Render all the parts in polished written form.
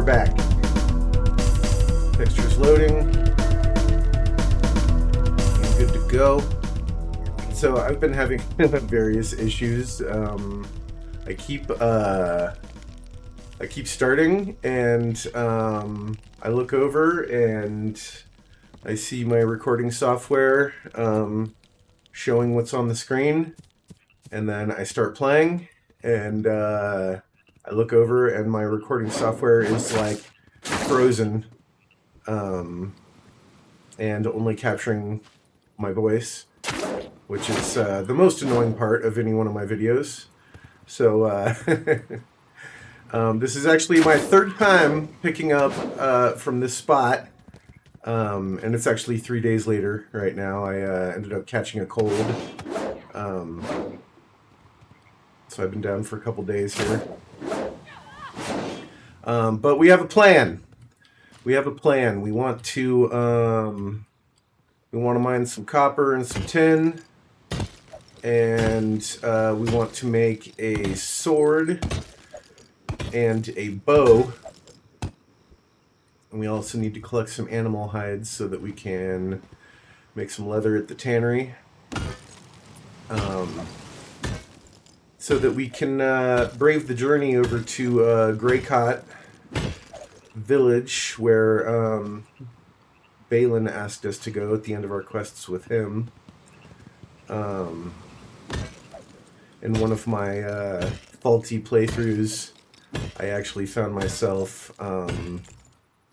back. Textures loading. Good to go. So I've been having various issues. I keep starting, and I look over and I see my recording software showing what's on the screen, and then I start playing, and I look over and my recording software is like frozen, and only capturing my voice, which is the most annoying part of any one of my videos. So this is actually my third time picking up from this spot, and it's actually 3 days later right now. I ended up catching a cold, so I've been down for a couple days here. But we have a plan. We want to mine some copper and some tin, and we want to make a sword and a bow, and we also need to collect some animal hides so that we can make some leather at the tannery, so that we can brave the journey over to Greycott village, where Balin asked us to go at the end of our quests with him. In one of my faulty playthroughs, I actually found myself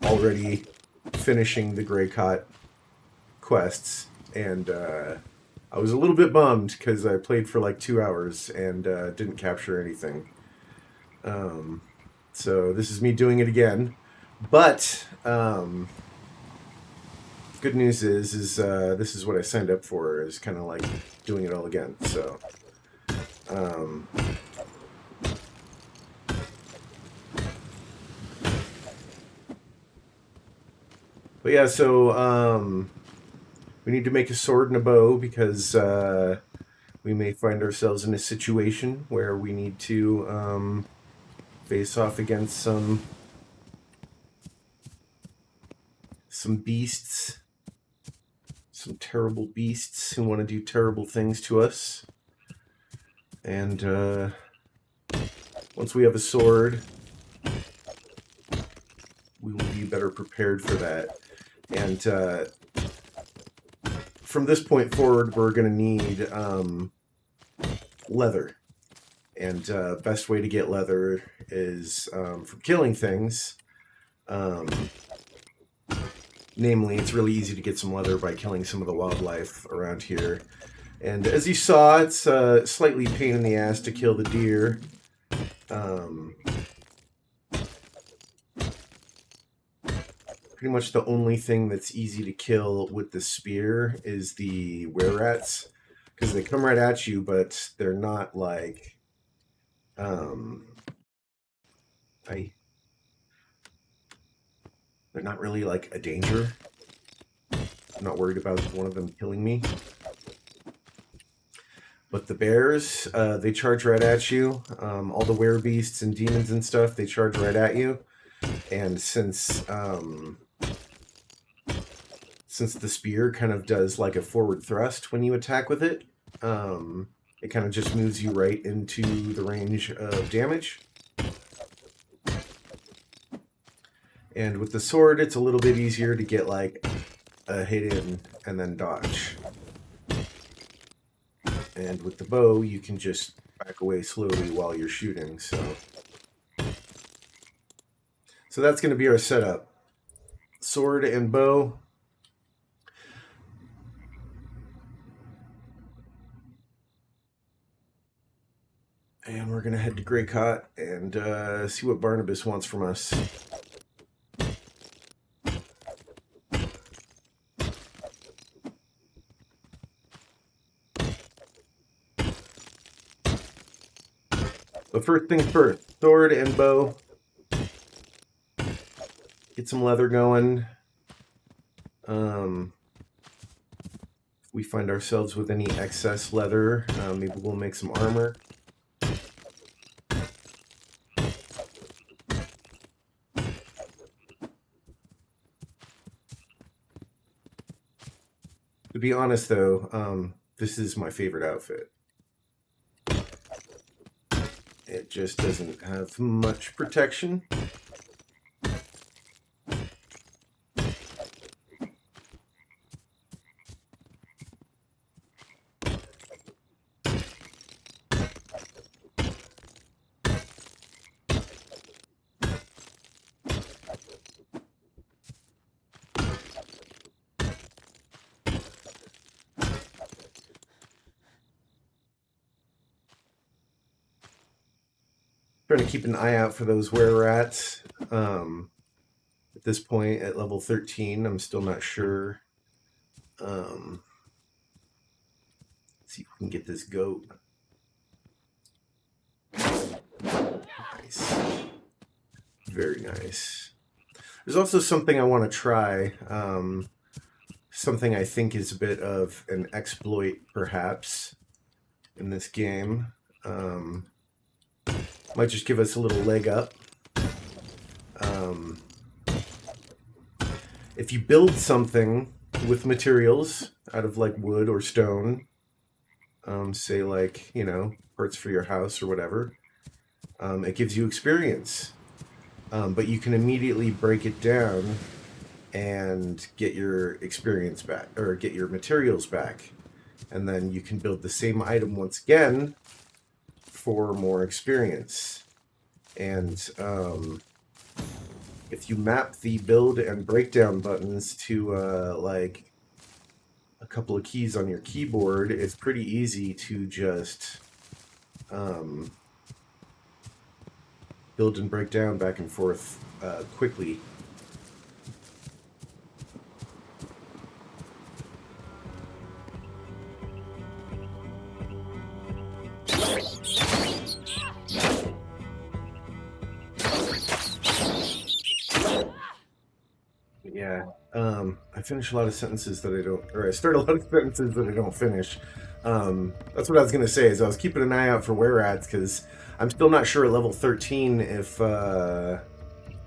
already finishing the Greycott quests, and I was a little bit bummed because I played for like 2 hours and didn't capture anything. So this is me doing it again, but good news is this is what I signed up for, is kind of like doing it all again. So but yeah, so we need to make a sword and a bow, because we may find ourselves in a situation where we need to face off against some beasts, some terrible beasts who want to do terrible things to us. And once we have a sword, we will be better prepared for that. And from this point forward, we're going to need leather. And best way to get leather is from killing things. Namely, it's really easy to get some leather by killing some of the wildlife around here. And as you saw, it's a slightly pain in the ass to kill the deer. Pretty much the only thing that's easy to kill with the spear is the were-rats, because they come right at you, but they're not like... they're not really like a danger. I'm not worried about one of them killing me. But the bears, they charge right at you. All the werebeasts and demons and stuff, they charge right at you. And since the spear kind of does like a forward thrust when you attack with it, it kind of just moves you right into the range of damage. And with the sword, it's a little bit easier to get like a hit in and then dodge. And with the bow, you can just back away slowly while you're shooting. So that's going to be our setup. Sword and bow. And we're going to head to Greycott and see what Barnabas wants from us. But first things first, sword and bow. Get some leather going. If we find ourselves with any excess leather, maybe we'll make some armor. To be honest, though, this is my favorite outfit. It just doesn't have much protection. Trying to keep an eye out for those were-rats. At this point, at level 13, I'm still not sure. Let's see if we can get this goat. Nice. Very nice. There's also something I want to try. Something I think is a bit of an exploit, perhaps, in this game. Might just give us a little leg up. If you build something with materials out of like wood or stone, say like, you know, parts for your house or whatever, it gives you experience. But you can immediately break it down and get your experience back, or get your materials back. And then you can build the same item once again for more experience. And if you map the build and breakdown buttons to like a couple of keys on your keyboard, it's pretty easy to just build and break down back and forth quickly. Yeah, I finish a lot of sentences that I don't, or I start a lot of sentences that I don't finish. That's what I was going to say, is I was keeping an eye out for were-rats, because I'm still not sure at level 13 if I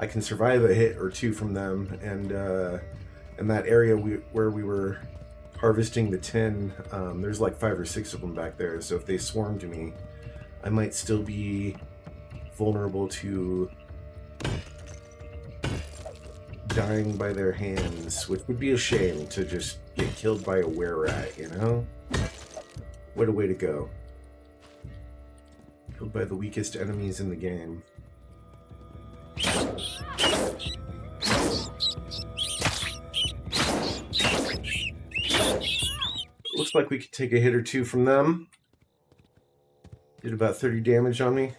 can survive a hit or two from them. And in that area where we were harvesting the tin, there's like 5 or 6 of them back there, so if they swarm to me, I might still be vulnerable to dying by their hands, which would be a shame, to just get killed by a were-rat, you know? What a way to go. Killed by the weakest enemies in the game. Looks like we could take a hit or two from them. Did about 30 damage on me.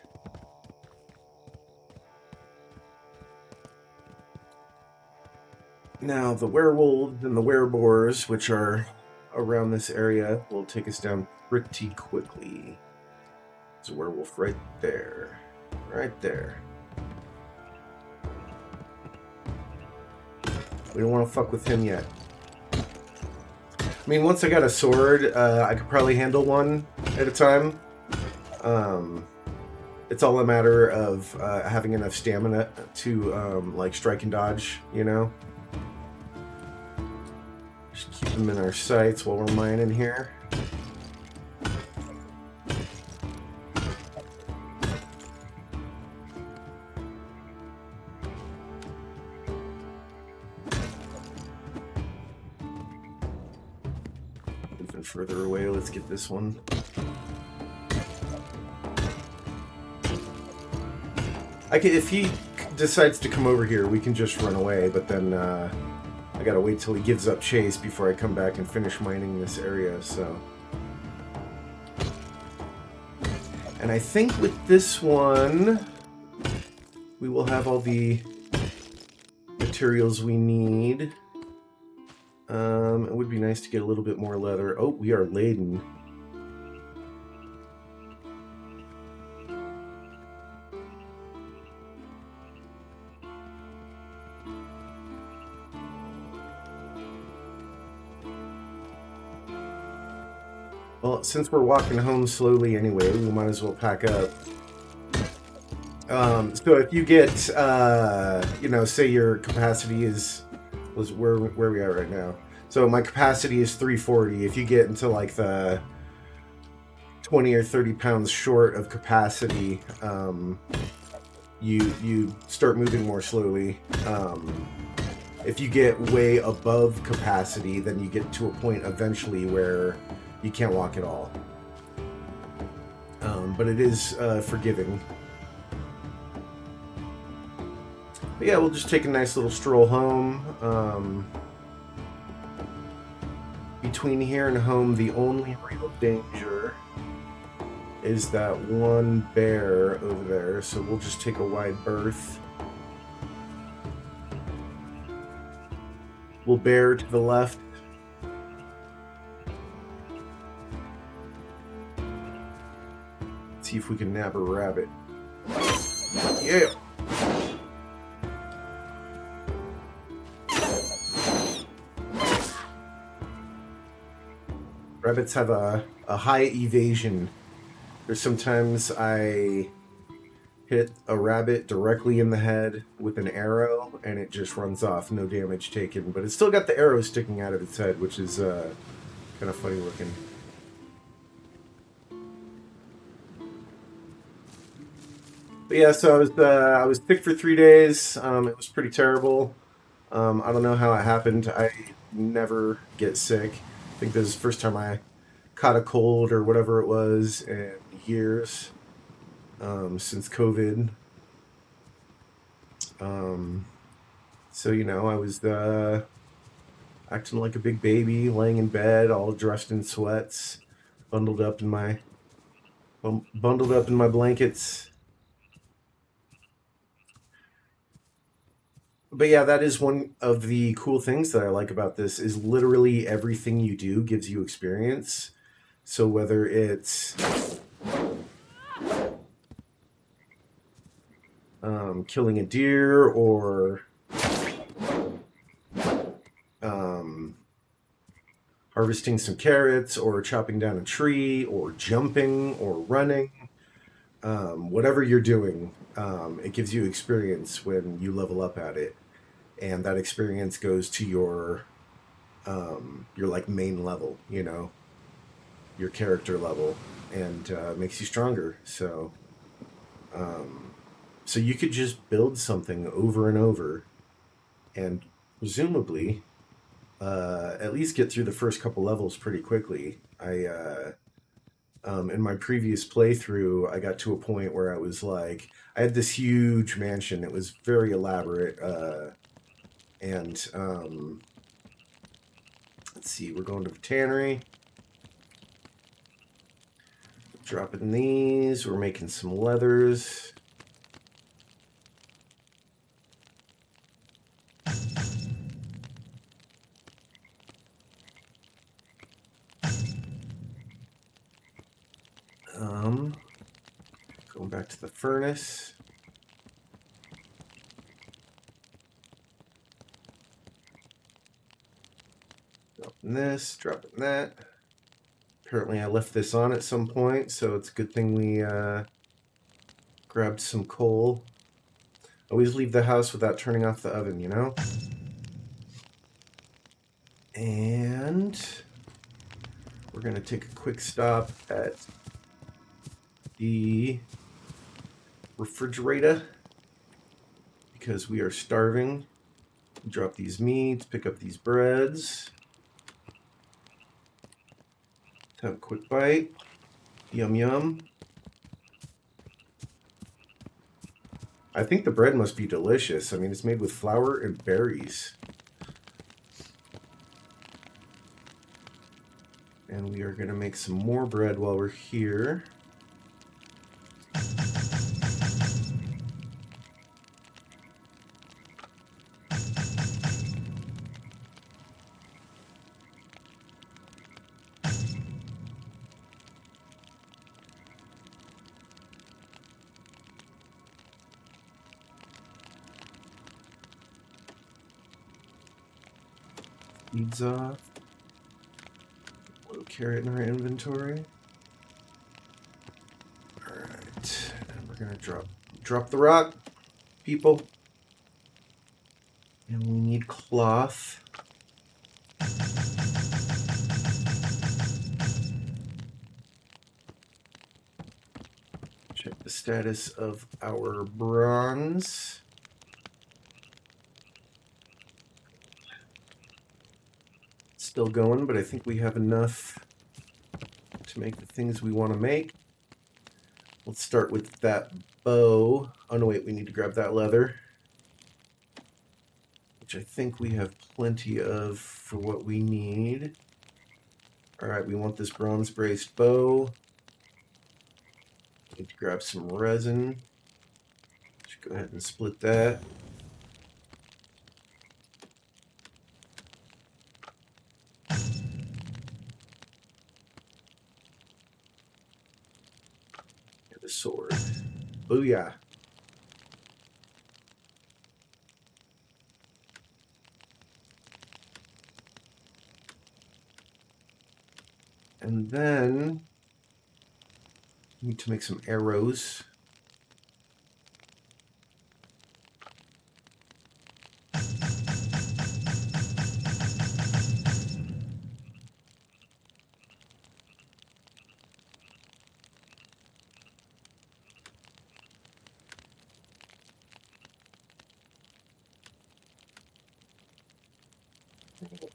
Now, the werewolves and the wereboars, which are around this area, will take us down pretty quickly. There's a werewolf right there. Right there. We don't want to fuck with him yet. I mean, once I got a sword, I could probably handle one at a time. It's all a matter of having enough stamina to, like, strike and dodge, you know? Just keep them in our sights while we're mining here. Moving further away, let's get this one. If he decides to come over here, we can just run away, but then I gotta wait till he gives up chase before I come back and finish mining this area, so. And I think with this one, we will have all the materials we need. It would be nice to get a little bit more leather. Oh, we are laden. Well, since we're walking home slowly anyway, we might as well pack up. So if you get, you know, say your capacity was where we are right now. So my capacity is 340. If you get into like the 20 or 30 pounds short of capacity, you start moving more slowly. If you get way above capacity, then you get to a point eventually where you can't walk at all. But it is forgiving. But yeah, we'll just take a nice little stroll home. Between here and home, the only real danger is that one bear over there, so we'll just take a wide berth. We'll bear to the left. See if we can nab a rabbit. Yeah! Rabbits have a high evasion. There's sometimes I hit a rabbit directly in the head with an arrow and it just runs off, no damage taken. But it's still got the arrow sticking out of its head, which is kind of funny looking. But yeah, so I was sick for 3 days. It was pretty terrible. I don't know how it happened. I never get sick. I think this is the first time I caught a cold or whatever it was in years since COVID. So, you know, I was acting like a big baby, laying in bed, all dressed in sweats, bundled up in my blankets. But yeah, that is one of the cool things that I like about this is literally everything you do gives you experience. So whether it's killing a deer or harvesting some carrots or chopping down a tree or jumping or running, whatever you're doing, it gives you experience when you level up at it. And that experience goes to your like main level, you know, your character level, and makes you stronger. So so you could just build something over and over and presumably at least get through the first couple levels pretty quickly. In my previous playthrough, I got to a point where I was like, I had this huge mansion. It was very elaborate, and let's see, we're going to the tannery. Dropping these, we're making some leathers. Going back to the furnace. Dropping this, dropping that. Apparently I left this on at some point, so it's a good thing we grabbed some coal. Always leave the house without turning off the oven, you know? And we're going to take a quick stop at the refrigerator because we are starving. Drop these meats, pick up these breads. Have a quick bite. Yum yum. I think the bread must be delicious. I mean, it's made with flour and berries. And we are going to make some more bread while we're here. Seeds off. A little carrot in our inventory. Alright, and we're gonna drop the rock, people. And we need cloth. Check the status of our bronze. Still going, but I think we have enough to make the things we want to make. Let's start with that bow. Oh no, wait, we need to grab that leather, which I think we have plenty of for what we need. All right, we want this bronze braced bow. Need to grab some resin. Just go ahead and split that. And a sword. Booyah. And then we need to make some arrows.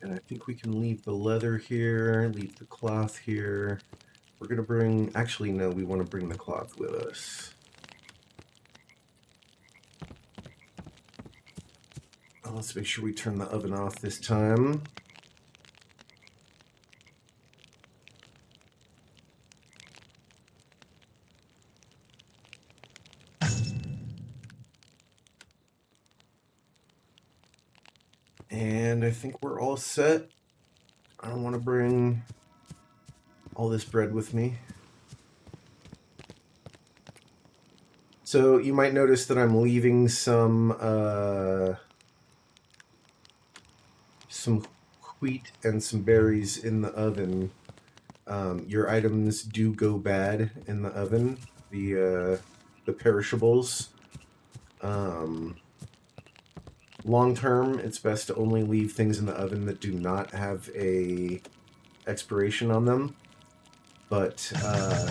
And I think we can leave the leather here, leave the cloth here. We're going to bring... Actually, no, we want to bring the cloth with us. Let's make sure we turn the oven off this time. And I think we're all set. I don't want to bring all this bread with me. So you might notice that I'm leaving some wheat and some berries in the oven. Your items do go bad in the oven, the perishables. Long term, it's best to only leave things in the oven that do not have a expiration on them. But I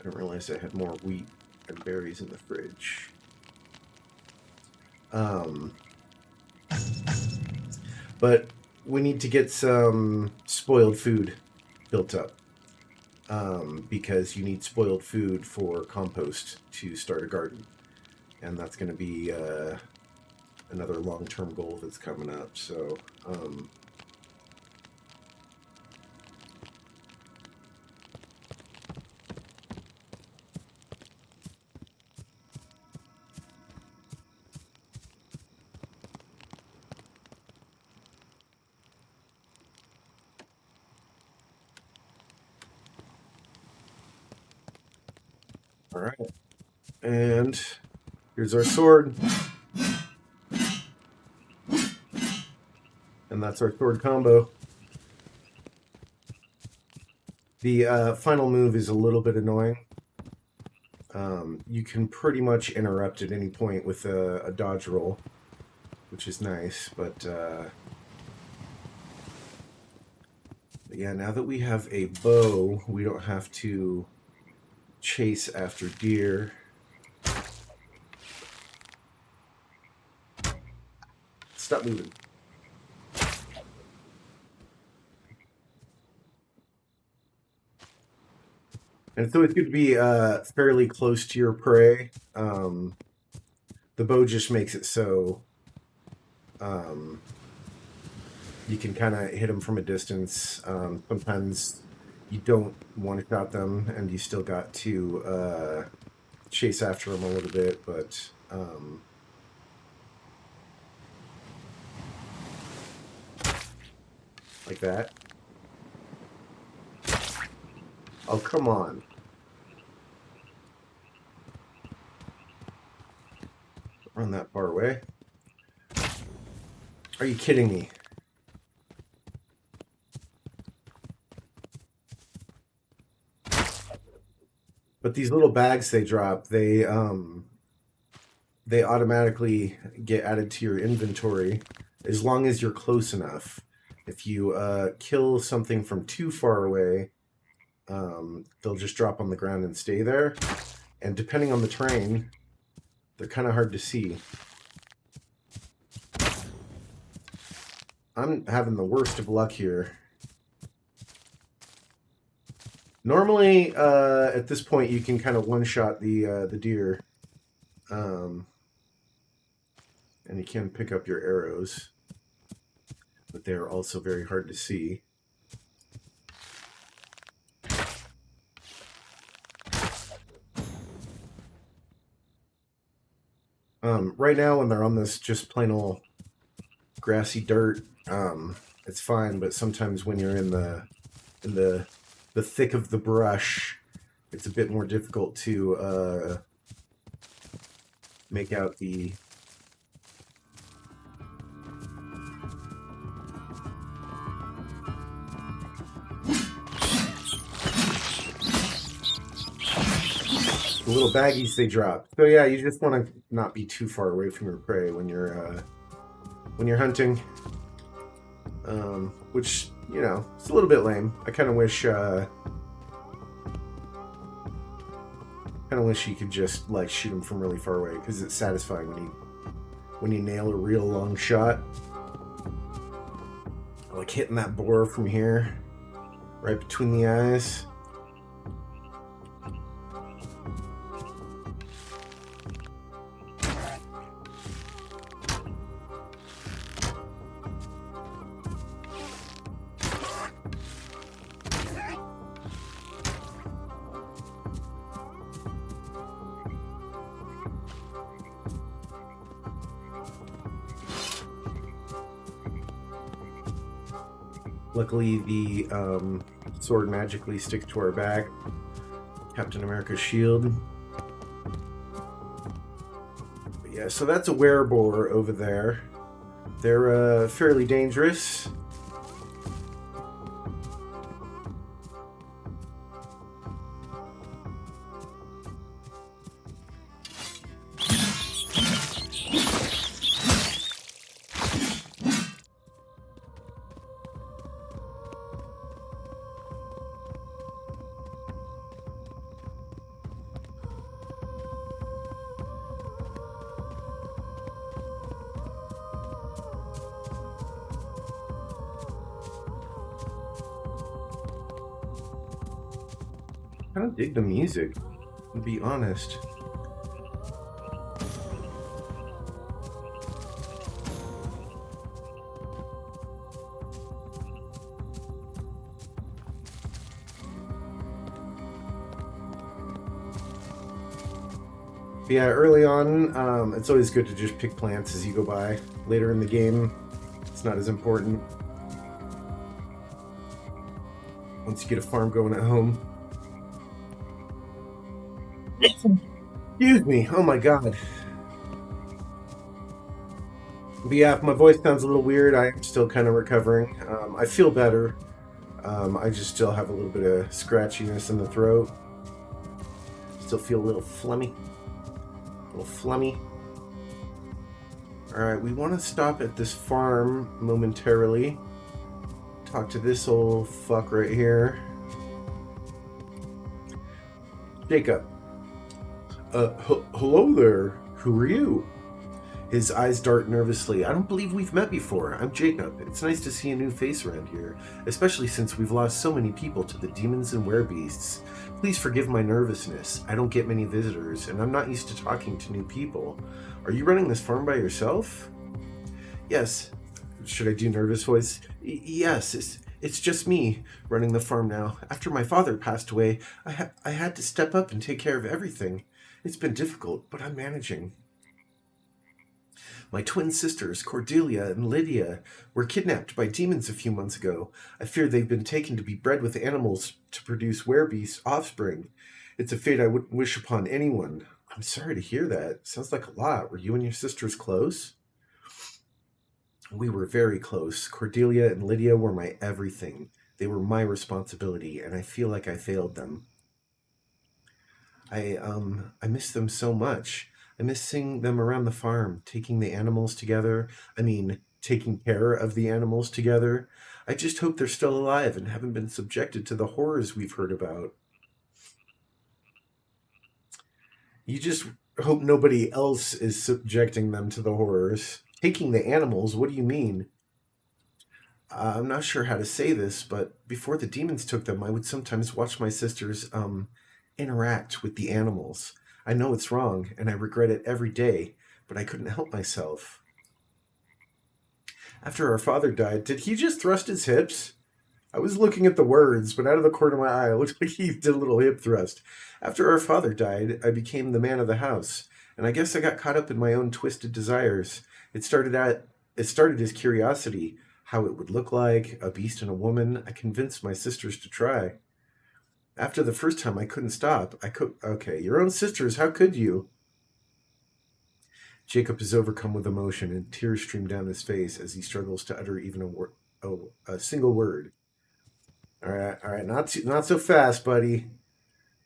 didn't realize I had more wheat and berries in the fridge. But we need to get some spoiled food built up. Because you need spoiled food for compost to start a garden. And that's going to be another long-term goal that's coming up. So, all right. And here's our sword. And that's our sword combo. The final move is a little bit annoying. You can pretty much interrupt at any point with a dodge roll, which is nice, but yeah, now that we have a bow, we don't have to chase after deer. Stop moving. And so it's good to be fairly close to your prey. The bow just makes it so you can kind of hit them from a distance. Sometimes you don't want to shot them, and you still got to chase after them a little bit, but like that. Oh, come on. Run that far away. Are you kidding me? But these little bags they drop, they automatically get added to your inventory as long as you're close enough. If you kill something from too far away, they'll just drop on the ground and stay there. And depending on the terrain, they're kind of hard to see. I'm having the worst of luck here. Normally, at this point, you can kind of one-shot the deer. And you can pick up your arrows. But they're also very hard to see. Right now, when they're on this just plain old grassy dirt, it's fine. But sometimes when you're in the thick of the brush, it's a bit more difficult to make out the little baggies they drop. So yeah, you just want to not be too far away from your prey when you're hunting. Which, you know, it's a little bit lame. I kind of wish you could just like shoot them from really far away, because it's satisfying when you nail a real long shot. Like hitting that boar from here, right between the eyes. Luckily, the sword magically sticks to our back. Captain America's shield. But yeah, so that's a wereboar over there. They're fairly dangerous. I don't dig the music, to be honest. But yeah, early on, it's always good to just pick plants as you go by. Later in the game, it's not as important. Once you get a farm going at home. Excuse me. Oh my god. But yeah, if my voice sounds a little weird, I am still kind of recovering. I feel better. I just still have a little bit of scratchiness in the throat. Still feel a little flummy. Alright, we want to stop at this farm momentarily. Talk to this old fuck right here. Jacob. Hello there. Who are you? His eyes dart nervously. I don't believe we've met before. I'm Jacob. It's nice to see a new face around here, especially since we've lost so many people to the demons and werebeasts. Please forgive my nervousness. I don't get many visitors, and I'm not used to talking to new people. Are you running this farm by yourself? Yes. Should I do nervous voice? Yes, it's just me running the farm now. After my father passed away, I had to step up and take care of everything. It's been difficult, but I'm managing. My twin sisters, Cordelia and Lydia, were kidnapped by demons a few months ago. I fear they've been taken to be bred with animals to produce werebeast offspring. It's a fate I wouldn't wish upon anyone. I'm sorry to hear that. Sounds like a lot. Were you and your sisters close? We were very close. Cordelia and Lydia were my everything. They were my responsibility, and I feel like I failed them. I miss them so much. I miss seeing them around the farm, taking the animals together. I mean, taking care of the animals together. I just hope they're still alive and haven't been subjected to the horrors we've heard about. You just hope nobody else is subjecting them to the horrors. Taking the animals? What do you mean? I'm not sure how to say this, but before the demons took them, I would sometimes watch my sisters interact with the animals. I know it's wrong, and I regret it every day, but I couldn't help myself. After our father died, did he just thrust his hips? I was looking at the words, but out of the corner of my eye, it looked like he did a little hip thrust. After our father died, I became the man of the house, and I guess I got caught up in my own twisted desires. It started as curiosity, how it would look like, a beast and a woman. I convinced my sisters to try. After the first time, I couldn't stop. Okay, your own sisters, how could you? Jacob is overcome with emotion, and tears stream down his face as he struggles to utter even a single word. All right, not so fast, buddy.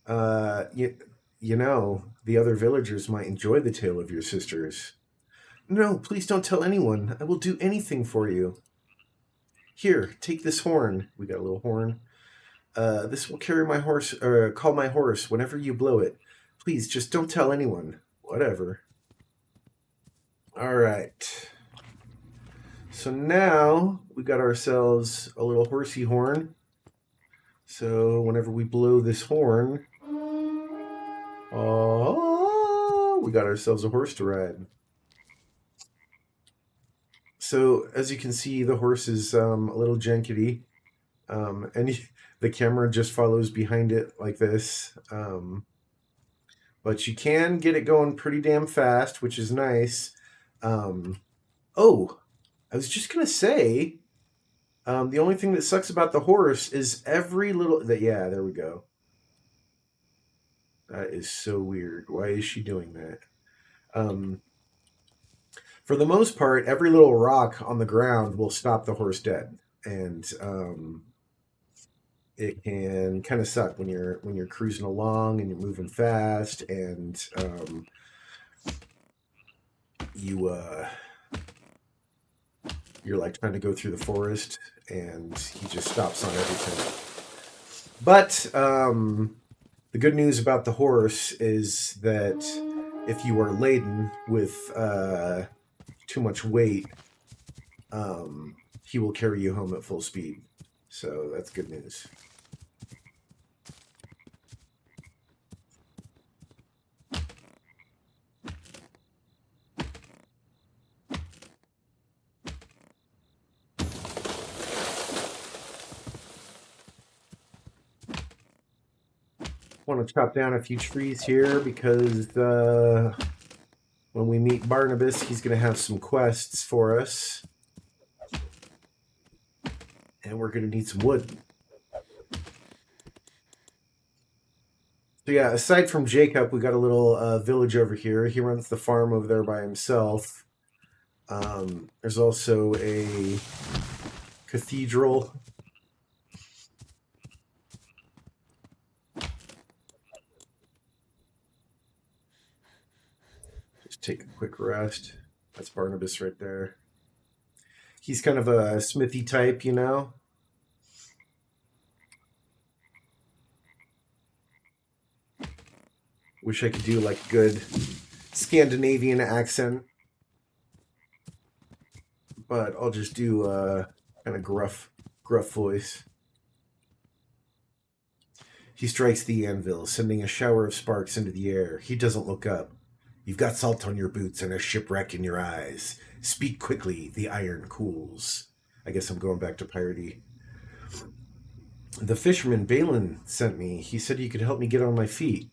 You know, the other villagers might enjoy the tale of your sisters. No, please don't tell anyone. I will do anything for you. Here, take this horn. We got a little horn. This will carry my horse, or call my horse whenever you blow it. Please, just don't tell anyone. Whatever. All right. So now we got ourselves a little horsey horn. So whenever we blow this horn, oh, we got ourselves a horse to ride. So as you can see, the horse is a little jankety, and the camera just follows behind it like this. But you can get it going pretty damn fast, which is nice. Oh, I was just gonna say, the only thing that sucks about the horse is every little yeah, there we go. That is so weird. Why is she doing that? For the most part, every little rock on the ground will stop the horse dead, and it can kind of suck when you're cruising along and you're moving fast, and you're like trying to go through the forest, and he just stops on everything. But the good news about the horse is that if you are laden with too much weight, he will carry you home at full speed. So that's good news. Want to chop down a few trees here because when we meet Barnabas, he's going to have some quests for us. And we're going to need some wood. So yeah, aside from Jacob, we got a little village over here. He runs the farm over there by himself. There's also a cathedral. Just take a quick rest. That's Barnabas right there. He's kind of a smithy type, you know? Wish I could do like a good Scandinavian accent. But I'll just do kind of gruff voice. He strikes the anvil, sending a shower of sparks into the air. He doesn't look up. You've got salt on your boots and a shipwreck in your eyes. Speak quickly, the iron cools. I guess I'm going back to piratey. The fisherman Balin sent me. He said you could help me get on my feet.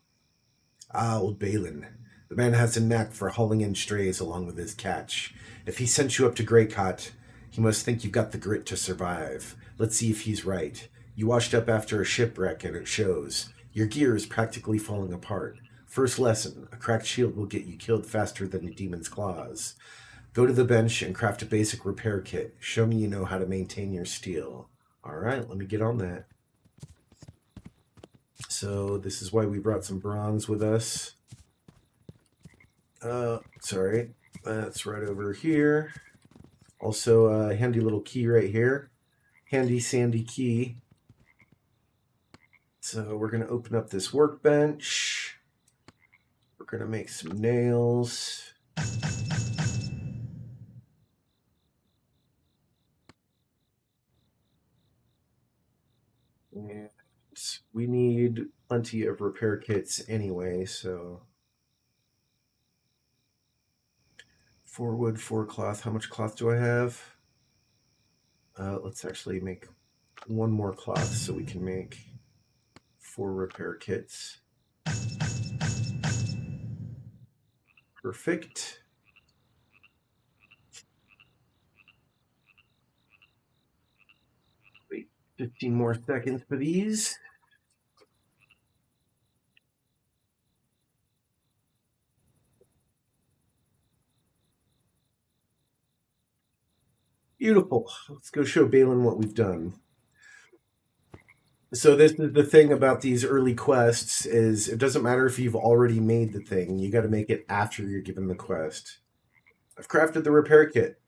Ah, old Balin. The man has a knack for hauling in strays along with his catch. If he sent you up to Greycott, he must think you've got the grit to survive. Let's see if he's right. You washed up after a shipwreck and it shows. Your gear is practically falling apart. First lesson, a cracked shield will get you killed faster than a demon's claws. Go to the bench and craft a basic repair kit. Show me you know how to maintain your steel. All right, let me get on that. So this is why we brought some bronze with us. Sorry, that's right over here. Also, a handy little key right here. Handy sandy key. So we're going to open up this workbench. We're going to make some nails. And we need plenty of repair kits anyway, so 4 wood, 4 cloth. How much cloth do I have? Let's actually make 1 more cloth so we can make 4 repair kits. Perfect. Wait 15 more seconds for these. Beautiful. Let's go show Balin what we've done. So this is the thing about these early quests is it doesn't matter if you've already made the thing. You got to make it after you're given the quest. I've crafted the repair kit.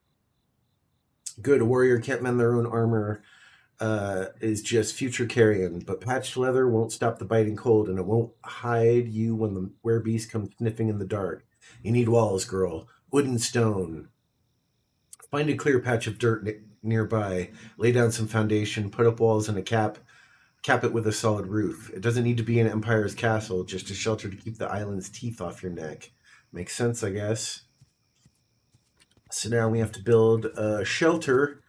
Good. A warrior can't mend their own armor is just future carrion, but patched leather won't stop the biting cold, and it won't hide you when the werebeast comes sniffing in the dark. You need walls, girl. Wood and stone. Find a clear patch of dirt nearby. Lay down some foundation. Put up walls and a cap it with a solid roof. It doesn't need to be an empire's castle, just a shelter to keep the island's teeth off your neck. Makes sense, I guess. So now we have to build a shelter,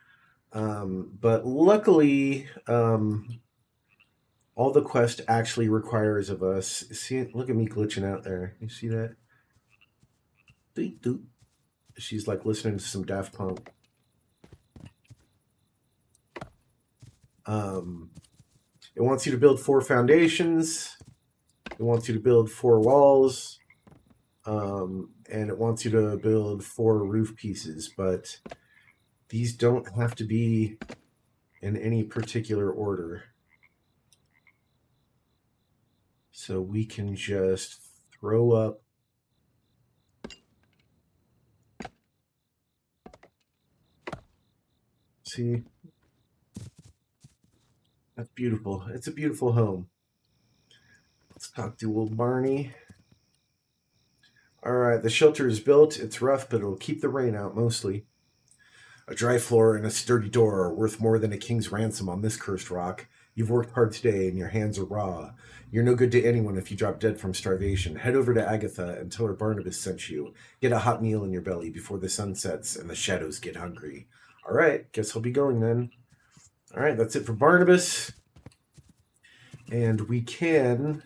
but luckily, all the quest actually requires of us. See, look at me glitching out there. You see that? Doop, doop. She's like listening to some Daft Punk. It wants you to build 4 foundations. It wants you to build 4 walls. And it wants you to build 4 roof pieces, but these don't have to be in any particular order. So we can just throw up see? That's beautiful. It's a beautiful home. Let's talk to old Barney. All right, the shelter is built. It's rough, but it'll keep the rain out mostly. A dry floor and a sturdy door are worth more than a king's ransom on this cursed rock. You've worked hard today and your hands are raw. You're no good to anyone if you drop dead from starvation. Head over to Agatha and tell her Barnabas sent you. Get a hot meal in your belly before the sun sets and the shadows get hungry. All right, guess I'll be going then. All right, that's it for Barnabas. And we can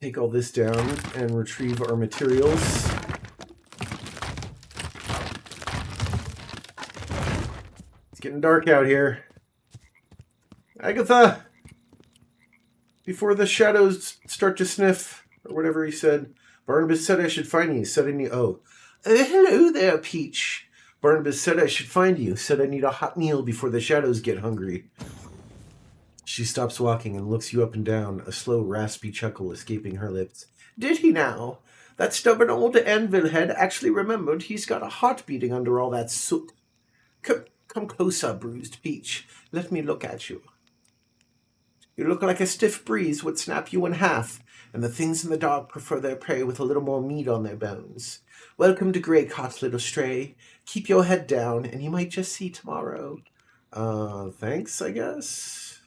take all this down and retrieve our materials. It's getting dark out here. Agatha! Before the shadows start to sniff, or whatever he said. Barnabas said I should find you. Said I need... Oh, hello there, Peach. Barnabas said I should find you. Said I need a hot meal before the shadows get hungry. She stops walking and looks you up and down, a slow, raspy chuckle escaping her lips. Did he now? That stubborn old anvil head actually remembered he's got a heart beating under all that soot. Come closer, bruised Peach. Let me look at you. You look like a stiff breeze would snap you in half, and the things in the dark prefer their prey with a little more meat on their bones. Welcome to Greycott, little stray. Keep your head down, and you might just see tomorrow. Thanks, I guess.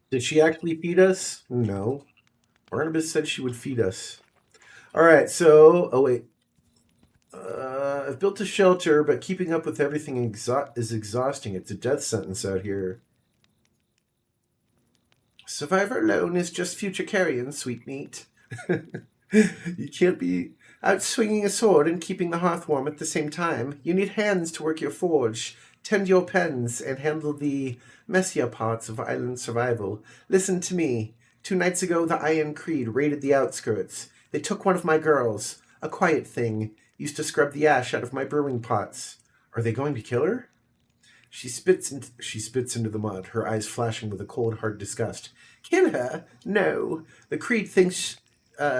Did she actually feed us? No. Barnabas said she would feed us. All right, so... Oh, wait. I've built a shelter, but keeping up with everything is exhausting. It's a death sentence out here. Survivor alone is just future carrion, sweetmeat. You can't be out swinging a sword and keeping the hearth warm at the same time. You need hands to work your forge, tend your pens, and handle the messier parts of island survival. Listen to me. 2 nights ago, the Iron Creed raided the outskirts. They took one of my girls, a quiet thing, used to scrub the ash out of my brewing pots. Are they going to kill her? She spits into the mud, her eyes flashing with a cold, hard disgust. Kill her? No. The Creed thinks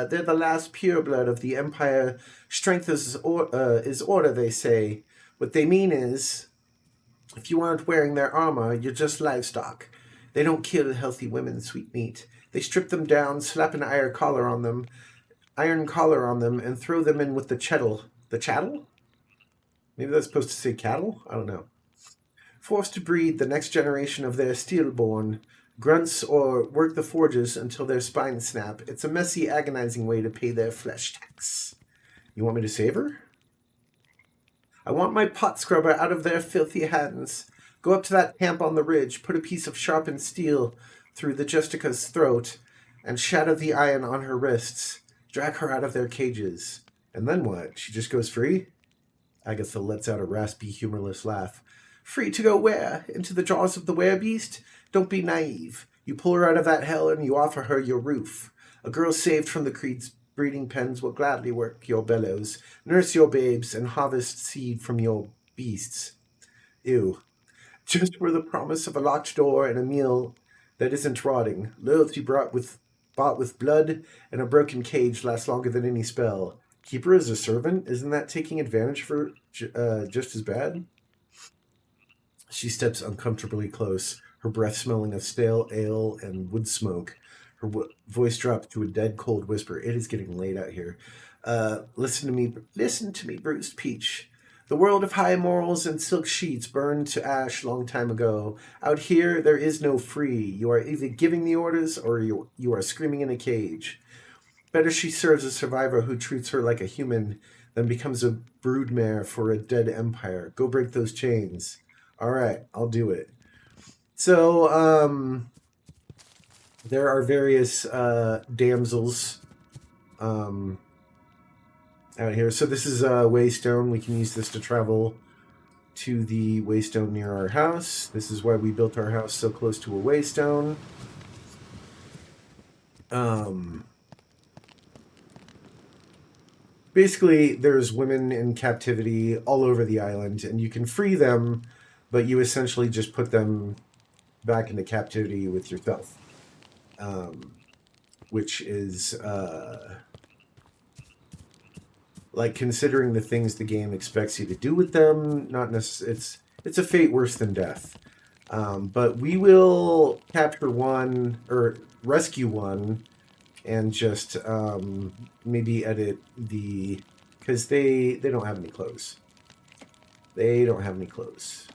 they're the last pureblood of the Empire. Strength is order, they say. What they mean is, if you aren't wearing their armor, you're just livestock. They don't kill healthy women, sweet meat. They strip them down, slap an iron collar on them, and throw them in with the chettle. The chattel? Maybe that's supposed to say cattle? I don't know. Forced to breed the next generation of their steelborn, grunts or work the forges until their spines snap. It's a messy, agonizing way to pay their flesh tax. You want me to save her? I want my pot scrubber out of their filthy hands. Go up to that camp on the ridge, put a piece of sharpened steel through the Justica's throat, and shatter the iron on her wrists. Drag her out of their cages. And then what? She just goes free? Agatha lets out a raspy, humorless laugh. Free to go where? Into the jaws of the werebeast? Don't be naive. You pull her out of that hell and you offer her your roof. A girl saved from the Creed's breeding pens will gladly work your bellows, nurse your babes, and harvest seed from your beasts. Ew. Just for the promise of a locked door and a meal that isn't rotting. Loyalty bought with blood, and a broken cage lasts longer than any spell. Keep her as a servant? Isn't that taking advantage for just as bad? She steps uncomfortably close, her breath smelling of stale ale and wood smoke. Her voice drops to a dead cold whisper. It is getting late out here. Listen to me, bruised peach. The world of high morals and silk sheets burned to ash long time ago. Out here, there is no free. You are either giving the orders or you are screaming in a cage. Better she serves a survivor who treats her like a human than becomes a broodmare for a dead empire. Go break those chains. All right, I'll do it. So, there are various damsels out here. So this is a waystone. We can use this to travel to the waystone near our house. This is why we built our house so close to a waystone. Basically, there's women in captivity all over the island, and you can free them, but you essentially just put them back into captivity with yourself. Which is, like, considering the things the game expects you to do with them, not necessarily, it's a fate worse than death. But we will capture one, or rescue one, and just maybe edit because they don't have any clothes. They don't have any clothes.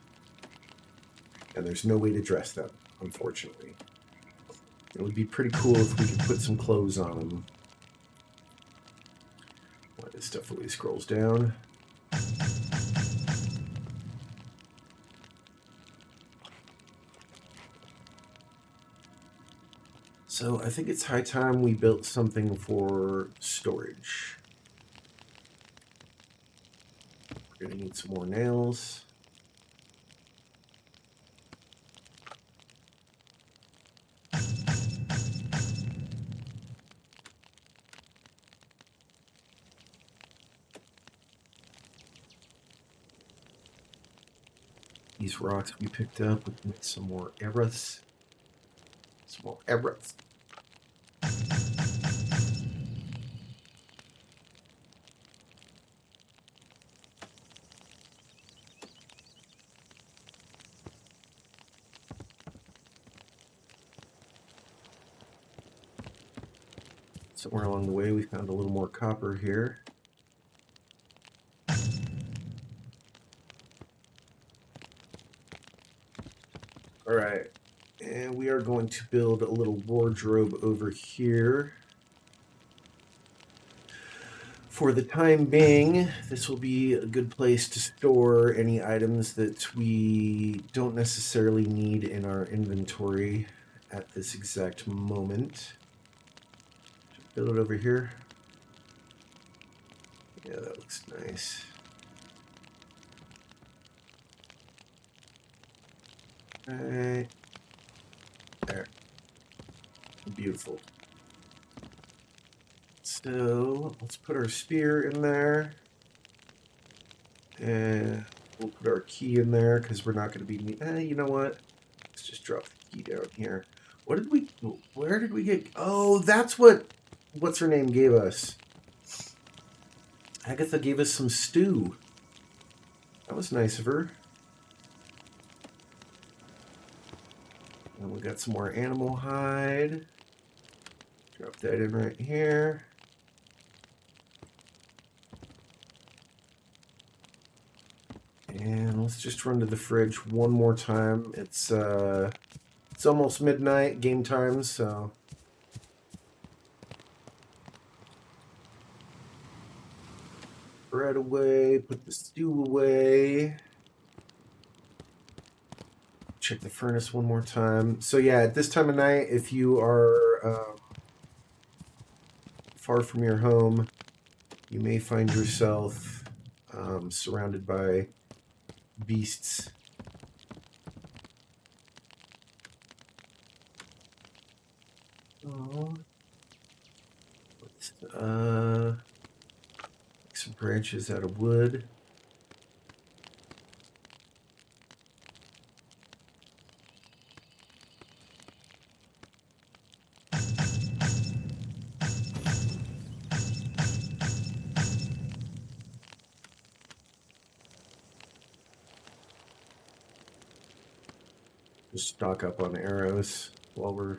And there's no way to dress them, unfortunately. It would be pretty cool if we could put some clothes on them. Why this stuff always scrolls down. So I think it's high time we built something for storage. We're gonna need some more nails. These rocks we picked up, we can get some more arrows. Some more arrows. Somewhere along the way, we found a little more copper here. All right, and we are going to build a little wardrobe over here. For the time being, this will be a good place to store any items that we don't necessarily need in our inventory at this exact moment. Build it over here. Yeah, that looks nice. Right there. Beautiful. So let's put our spear in there. And we'll put our key in there because we're not going to be... you know what? Let's just drop the key down here. Where did we get... Oh, that's what what's her name gave us. Agatha gave us some stew. That was nice of her. And we got some more animal hide. Drop that in right here. And let's just run to the fridge one more time. It's almost midnight game time, so bread away, put the stew away. Check the furnace one more time. So yeah, at this time of night, if you are far from your home, you may find yourself surrounded by beasts. Oh. Some branches out of wood. Just stock up on arrows while we're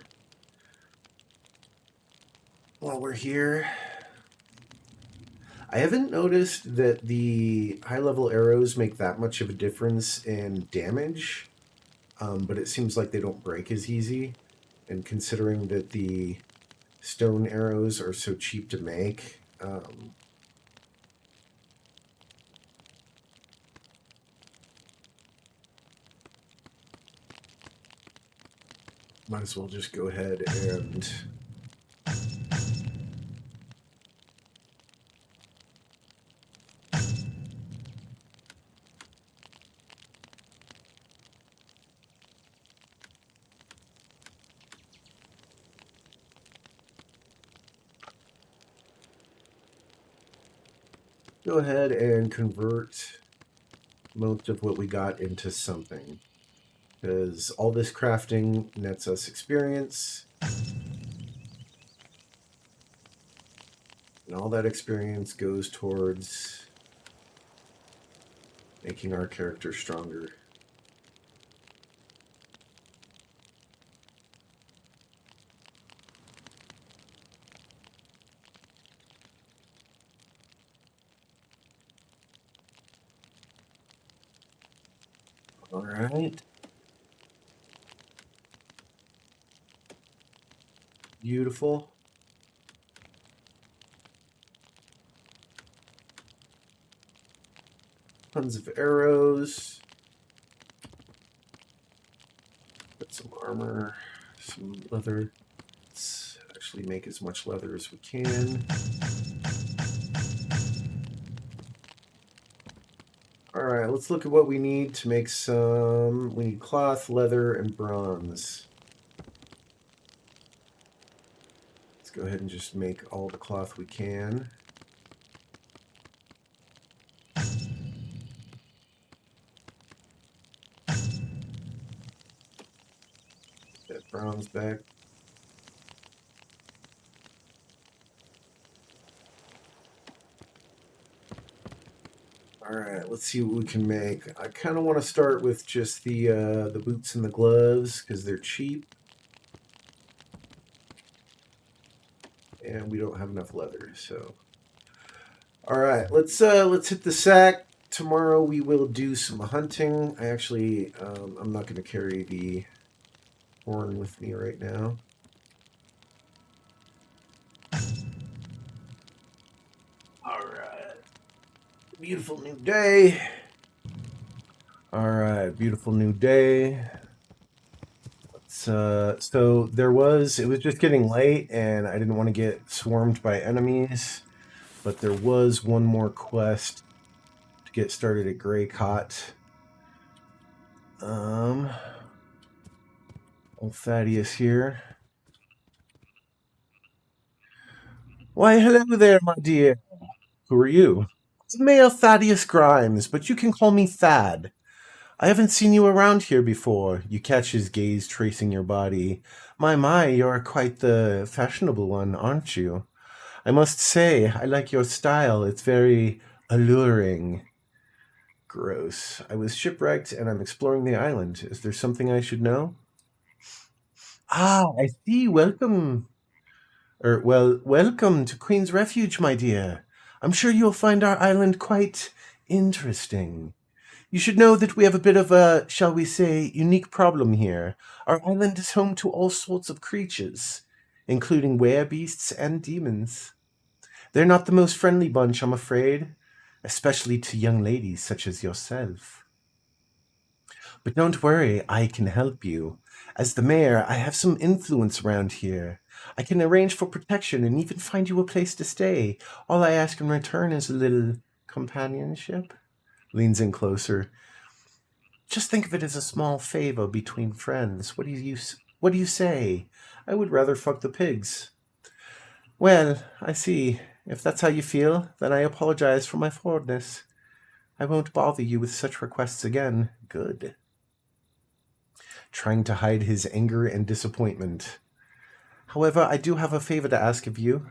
here. I haven't noticed that the high-level arrows make that much of a difference in damage, but it seems like they don't break as easy. And considering that the stone arrows are so cheap to make, might as well just go ahead and go ahead and convert most of what we got into something. Because all this crafting nets us experience. And all that experience goes towards making our character stronger. All right. Beautiful. Tons of arrows. Got some armor, some leather. Let's actually make as much leather as we can. Alright, let's look at what we need to make some. We need cloth, leather, and bronze. Let's go ahead and just make all the cloth we can. That bronze back. Alright, let's see what we can make. I kind of want to start with just the boots and the gloves because they're cheap. And we don't have enough leather, so. Alright, let's hit the sack. Tomorrow we will do some hunting. I actually, I'm not going to carry the horn with me right now. Alright. Beautiful new day. Alright, beautiful new day. So it was just getting late and I didn't want to get swarmed by enemies, but there was one more quest to get started at Greycott. Old Thaddeus here. Why, hello there, my dear. Who are you? Mayor Thaddeus Grimes, but you can call me Thad. I haven't seen you around here before. You catch his gaze tracing your body. My, you're quite the fashionable one, aren't you? I must say, I like your style. It's very alluring. Gross. I was shipwrecked and I'm exploring the island. Is there something I should know? Ah, I see. Welcome. Welcome to Queen's Refuge, my dear. I'm sure you'll find our island quite interesting. You should know that we have a bit of a, shall we say, unique problem here. Our island is home to all sorts of creatures, including werebeasts and demons. They're not the most friendly bunch, I'm afraid, especially to young ladies such as yourself. But don't worry, I can help you. As the mayor, I have some influence around here. I can arrange for protection and even find you a place to stay. All I ask in return is a little companionship. Leans in closer. Just think of it as a small favor between friends. What do you say? I would rather fuck the pigs. Well, I see. If that's how you feel, then I apologize for my forwardness. I won't bother you with such requests again. Good. Trying to hide his anger and disappointment. However, I do have a favor to ask of you.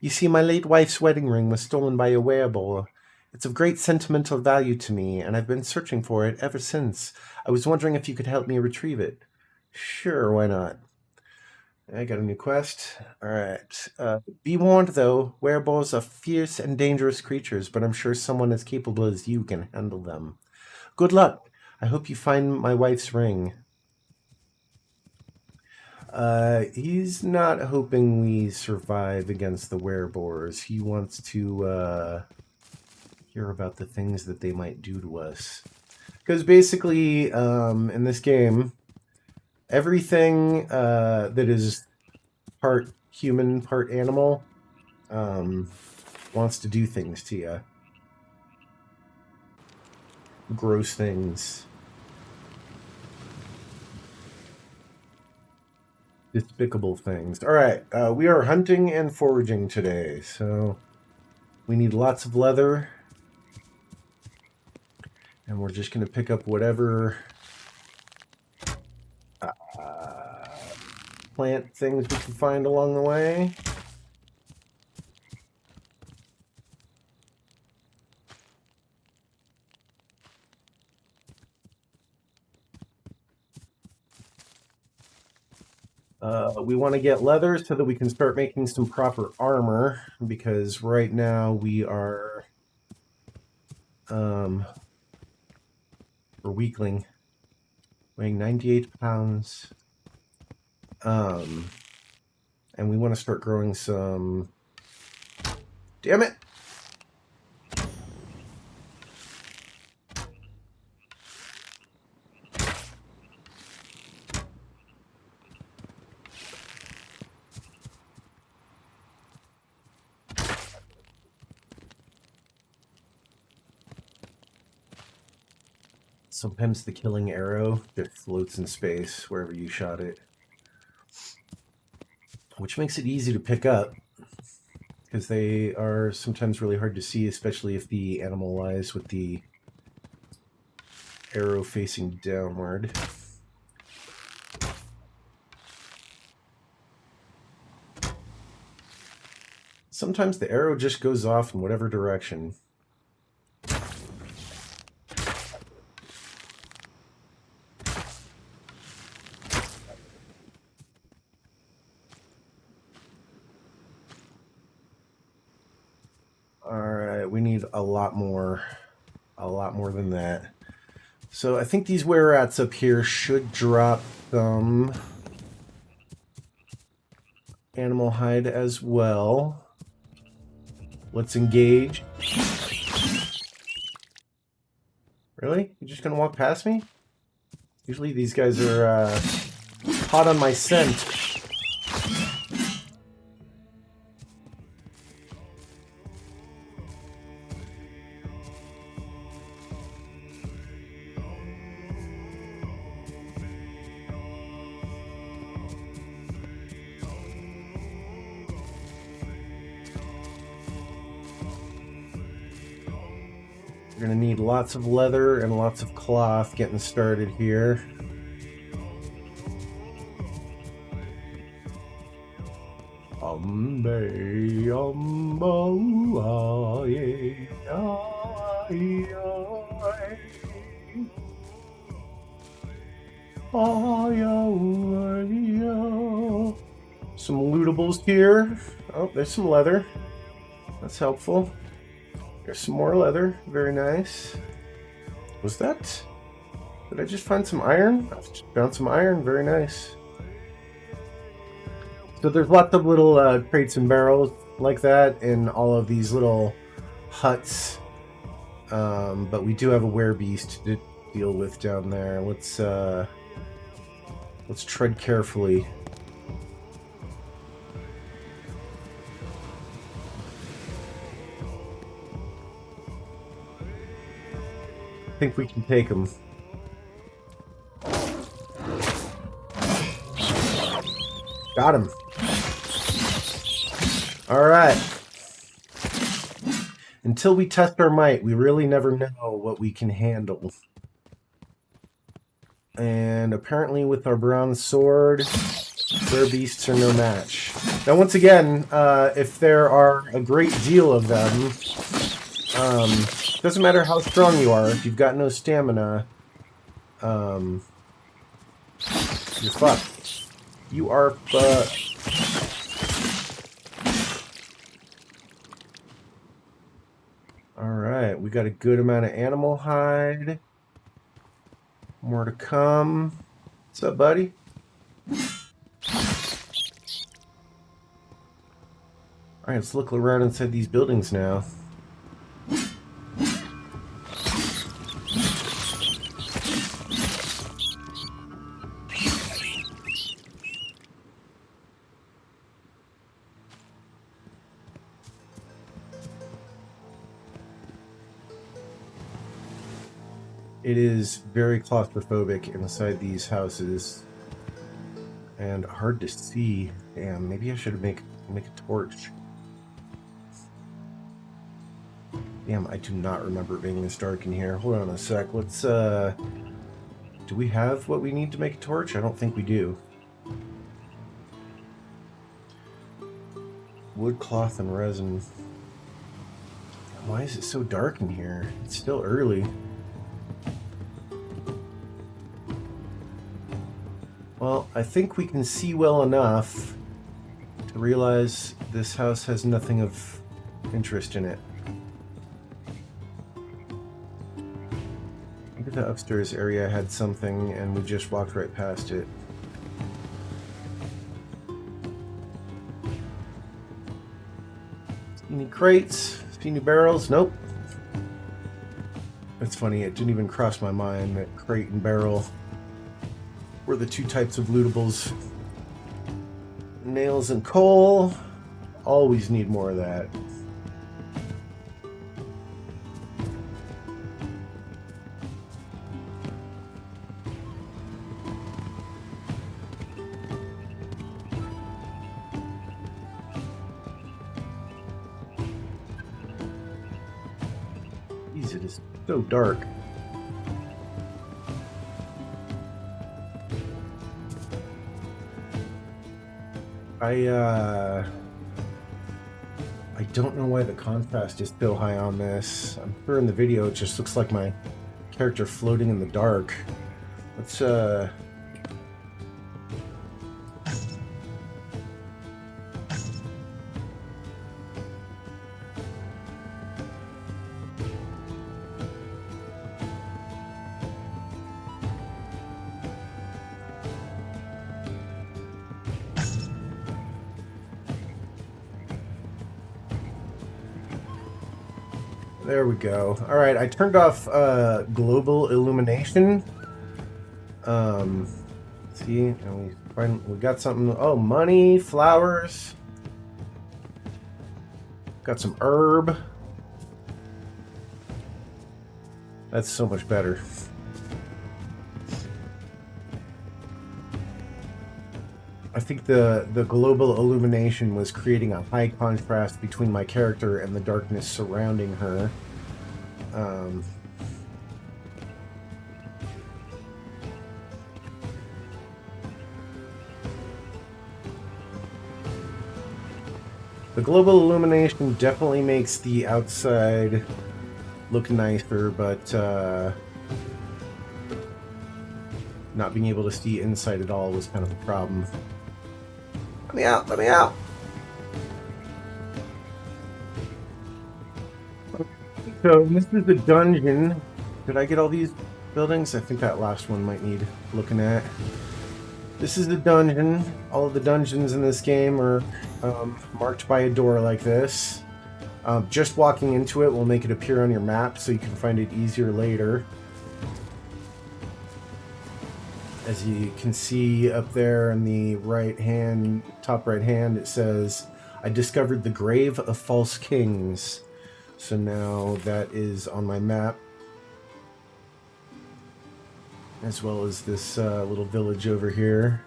You see, my late wife's wedding ring was stolen by a werebore. It's of great sentimental value to me, and I've been searching for it ever since. I was wondering if you could help me retrieve it. Sure, why not? I got a new quest. Alright. Be warned, though, werebores are fierce and dangerous creatures, but I'm sure someone as capable as you can handle them. Good luck. I hope you find my wife's ring. He's not hoping we survive against the werebores. He wants to, hear about the things that they might do to us. Because basically, in this game, everything that is part human, part animal, wants to do things to you. Gross things. Despicable things. Alright, we are hunting and foraging today, so we need lots of leather. And we're just going to pick up whatever plant things we can find along the way. We want to get leather so that we can start making some proper armor, because right now we are we're weakling, weighing 98 pounds. And we want to start growing some... Damn it! Sometimes the killing arrow that floats in space wherever you shot it, which makes it easy to pick up, because they are sometimes really hard to see, especially if the animal lies with the arrow facing downward. Sometimes the arrow just goes off in whatever direction. We need a lot more than that. So I think these were-rats up here should drop some animal hide as well. Let's engage. Really? You're just gonna walk past me? Usually these guys are hot on my scent. We're going to need lots of leather and lots of cloth getting started here. Oh, Some lootables here. Oh, there's some leather. That's helpful. There's some more leather. Very nice. Was that? Did I just find some iron? I just found some iron. Very nice. So there's lots of little crates and barrels like that in all of these little huts. But we do have a werebeast to deal with down there. Let's tread carefully. I think we can take him. Got him. All right. Until we test our might, we really never know what we can handle. And apparently with our bronze sword, beasts are no match. Now, once again, if there are a great deal of them, doesn't matter how strong you are, if you've got no stamina, you're fucked. You are fucked. Alright, we got a good amount of animal hide. More to come. What's up, buddy? Alright, let's look around inside these buildings now. It is very claustrophobic inside these houses and hard to see. Damn, maybe I should make a torch. Damn, I do not remember it being this dark in here. Hold on a sec. Let's do we have what we need to make a torch? I don't think we do. Wood, cloth, and resin. Why is it so dark in here? It's still early. Well, I think we can see well enough to realize this house has nothing of interest in it. Maybe the upstairs area had something and we just walked right past it. See any crates? See any barrels? Nope. It's funny, it didn't even cross my mind that crate and barrel were the two types of lootables. Nails and coal. Always need more of that. Jeez, it is so dark. I don't know why the contrast is so high on this. I'm sure in the video it just looks like my character floating in the dark. Let's there we go. All right, I turned off global illumination. See, and we got something. Oh, money, flowers. Got some herb. That's so much better. I think the global illumination was creating a high contrast between my character and the darkness surrounding her. The global illumination definitely makes the outside look nicer, but not being able to see inside at all was kind of a problem. Let me out! Let me out! So this is the dungeon. Did I get all these buildings? I think that last one might need looking at. This is the dungeon. All of the dungeons in this game are marked by a door like this. Just walking into it will make it appear on your map so you can find it easier later. As you can see up there in the top right hand, it says, I discovered the Grave of False Kings. So now that is on my map. As well as this little village over here.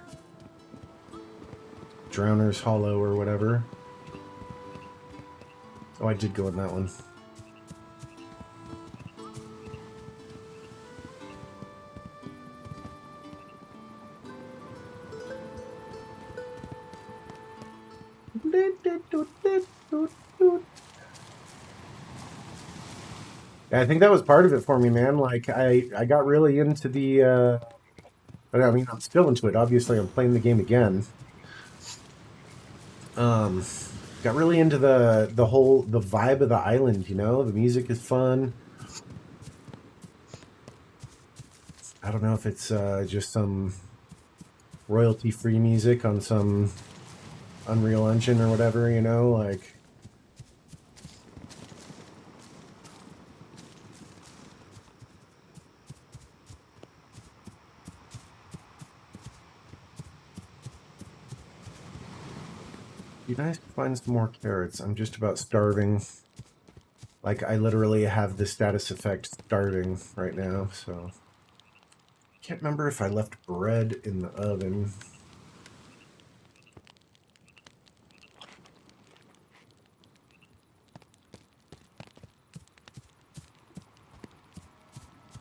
Drowner's Hollow or whatever. Oh, I did go in that one. I think that was part of it for me, man. Like, I got really into the, but I mean, I'm still into it. Obviously, I'm playing the game again. Got really into the vibe of the island, you know? The music is fun. I don't know if it's just some royalty-free music on some Unreal Engine or whatever, you know? Like, be nice to find some more carrots. I'm just about starving. Like, I literally have the status effect starving right now, so... Can't remember if I left bread in the oven.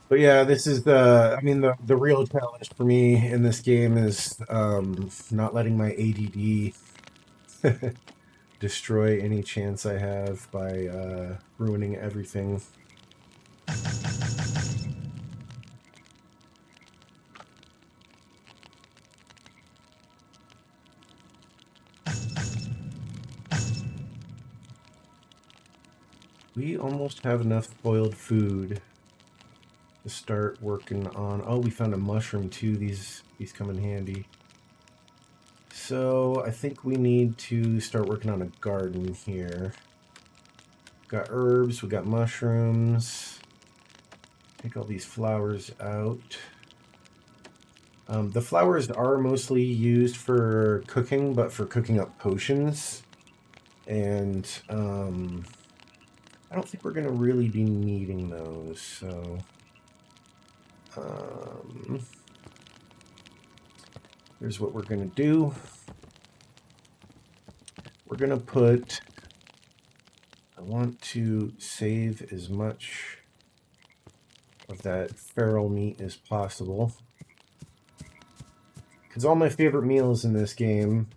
But yeah, this is I mean, the real challenge for me in this game is not letting my ADD destroy any chance I have by ruining everything. We almost have enough spoiled food to start working on. Oh, we found a mushroom too. These come in handy. So I think we need to start working on a garden here. Got herbs, we got mushrooms. Take all these flowers out. The flowers are mostly used for cooking, but for cooking up potions. And I don't think we're going to really be needing those, so... here's what we're going to do. We're going to put... I want to save as much of that feral meat as possible. Because all my favorite meals in this game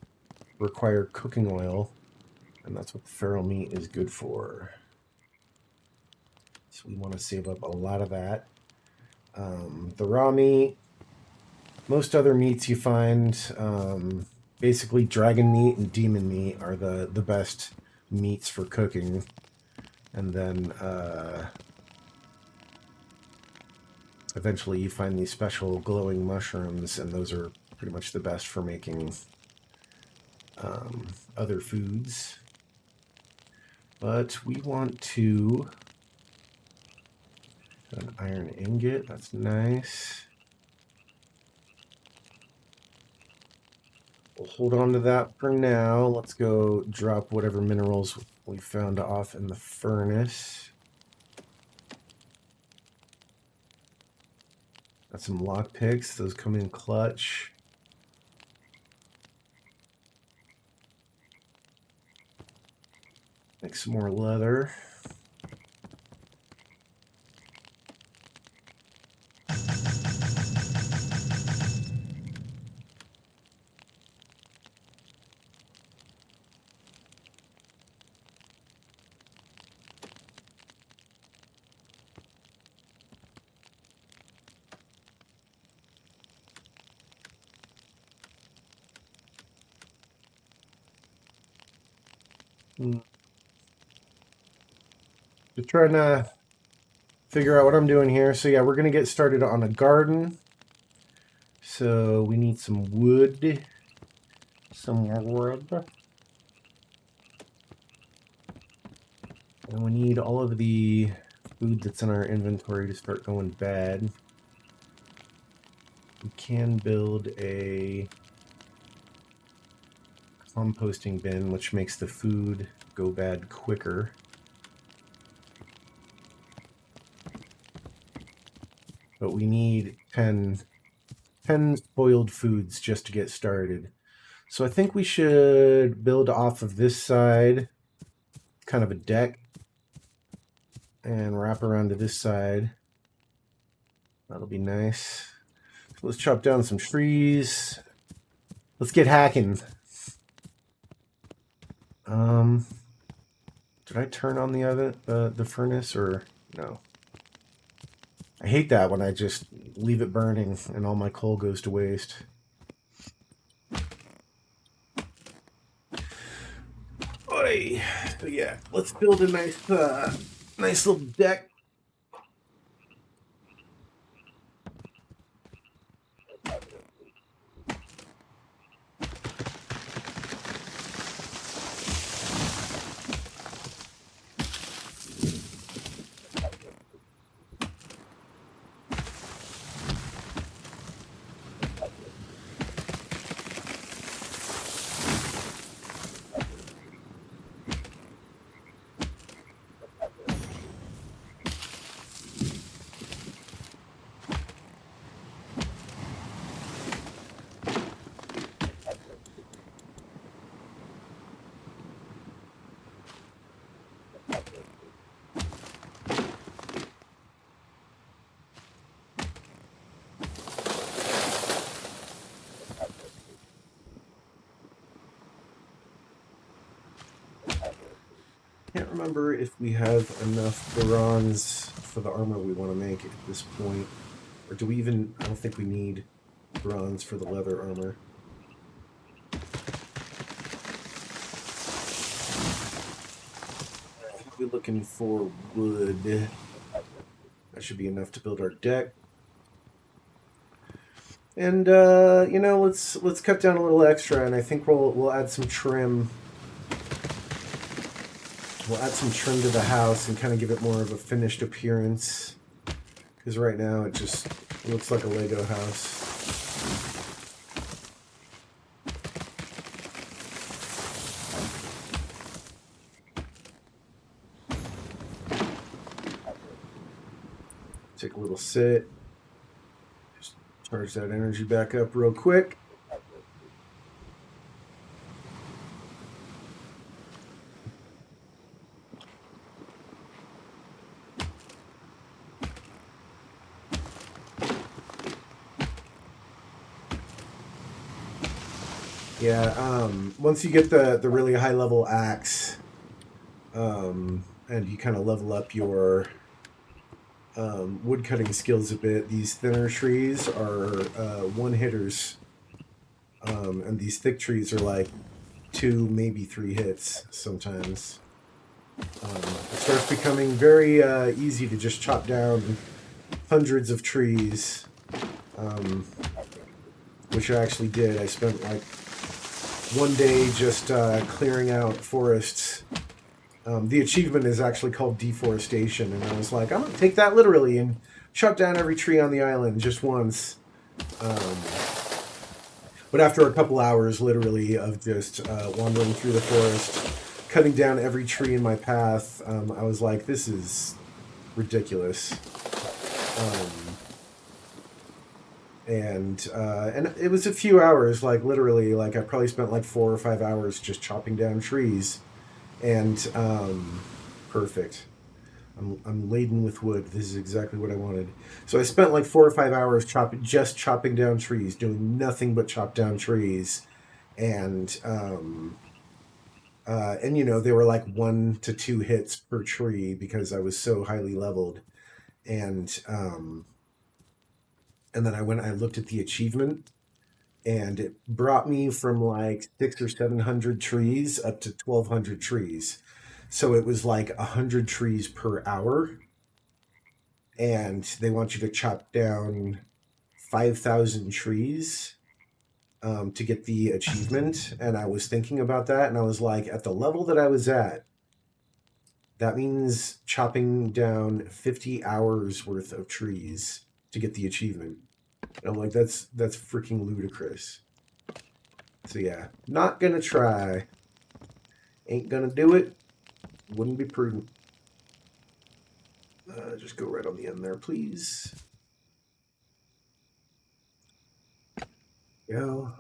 require cooking oil, and that's what the feral meat is good for. So we want to save up a lot of that. The raw meat, most other meats you find, basically dragon meat and demon meat are the best meats for cooking. And then eventually you find these special glowing mushrooms, and those are pretty much the best for making other foods. But we want to... an iron ingot, that's nice. We'll hold on to that for now. Let's go drop whatever minerals we found off in the furnace. Got some lockpicks, those come in clutch. Make some more leather. Just trying to figure out what I'm doing here. So yeah, we're gonna get started on a garden. So we need some wood. Some wood. And we need all of the food that's in our inventory to start going bad. We can build a composting bin, which makes the food go bad quicker. But we need 10 spoiled foods just to get started. So I think we should build off of this side, kind of a deck, and wrap around to this side. That'll be nice. So let's chop down some trees. Let's get hacking. Did I turn on the oven, the furnace, or no? I hate that when I just leave it burning and all my coal goes to waste. Oy. So yeah, let's build a nice little deck. Can't remember if we have enough bronze for the armor we want to make at this point. Or do we even... I don't think we need bronze for the leather armor. We're looking for wood. That should be enough to build our deck. And you know, let's cut down a little extra, and I think we'll add some trim. We'll add some trim to the house and kind of give it more of a finished appearance. Because right now it just looks like a Lego house. Take a little sit. Just charge that energy back up real quick. Yeah, once you get the really high level axe, and you kind of level up your wood cutting skills a bit, these thinner trees are one hitters, and these thick trees are like 2, maybe 3 hits sometimes. It starts becoming very easy to just chop down hundreds of trees, which I actually did. I spent like one day just clearing out forests. The achievement is actually called deforestation, and I was like, I'm gonna take that literally and chop down every tree on the island just once. But after a couple hours, literally, of just wandering through the forest, cutting down every tree in my path, I was like, this is ridiculous. And it was a few hours, like literally, like I probably spent like 4 or 5 hours just chopping down trees. And perfect. I'm laden with wood. This is exactly what I wanted. So I spent like 4 or 5 hours chopping down trees, doing nothing but chop down trees, and you know, they were like 1 to 2 hits per tree because I was so highly leveled, and then I looked at the achievement, and it brought me from like 600 or 700 trees up to 1,200 trees. So it was like 100 trees per hour, and they want you to chop down 5,000 trees to get the achievement. And I was thinking about that, and I was like, at the level that I was at, that means chopping down 50 hours worth of trees to get the achievement. And I'm like, that's freaking ludicrous. So yeah, not gonna try. Ain't gonna do it. Wouldn't be prudent. Just go right on the end there, please. Go.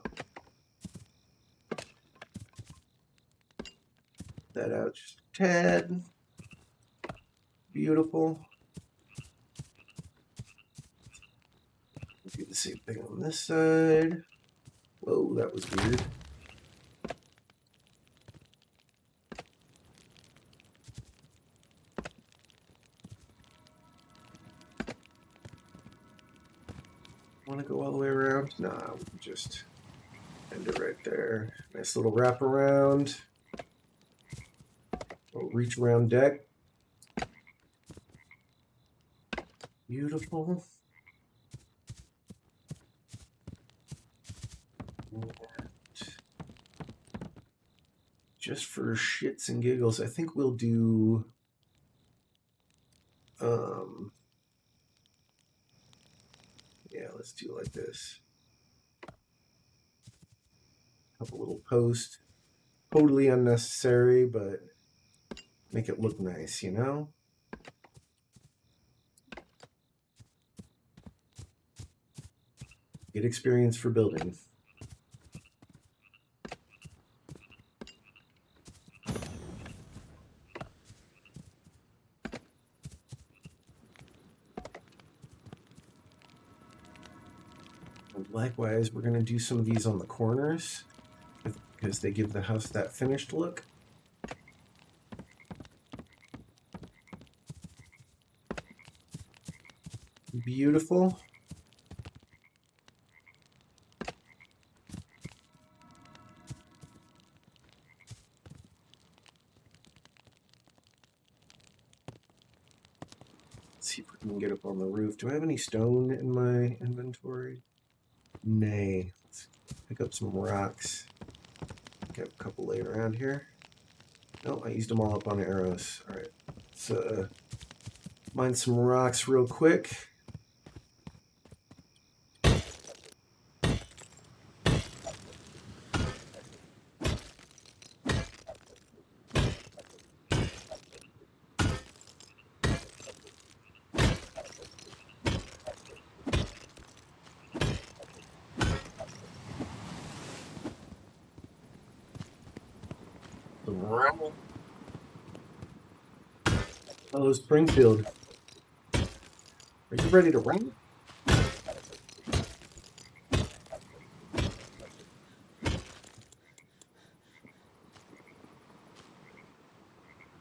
That out just a tad. Beautiful. Do the same thing on this side. Whoa, that was weird. Want to go all the way around? Nah, we can just end it right there. Nice little wrap around. Little reach around deck. Beautiful. And just for shits and giggles, I think we'll do yeah, let's do it like this. Couple little posts. Totally unnecessary, but make it look nice, you know? Get experience for building. And likewise, we're going to do some of these on the corners because they give the house that finished look. Beautiful. Let's see if we can get up on the roof. Do I have any stone in my inventory? Nay. Let's pick up some rocks. Get a couple laid around here. No, I used them all up on arrows. All right. Let's mine some rocks real quick. Hello, Springfield. Are you ready to run?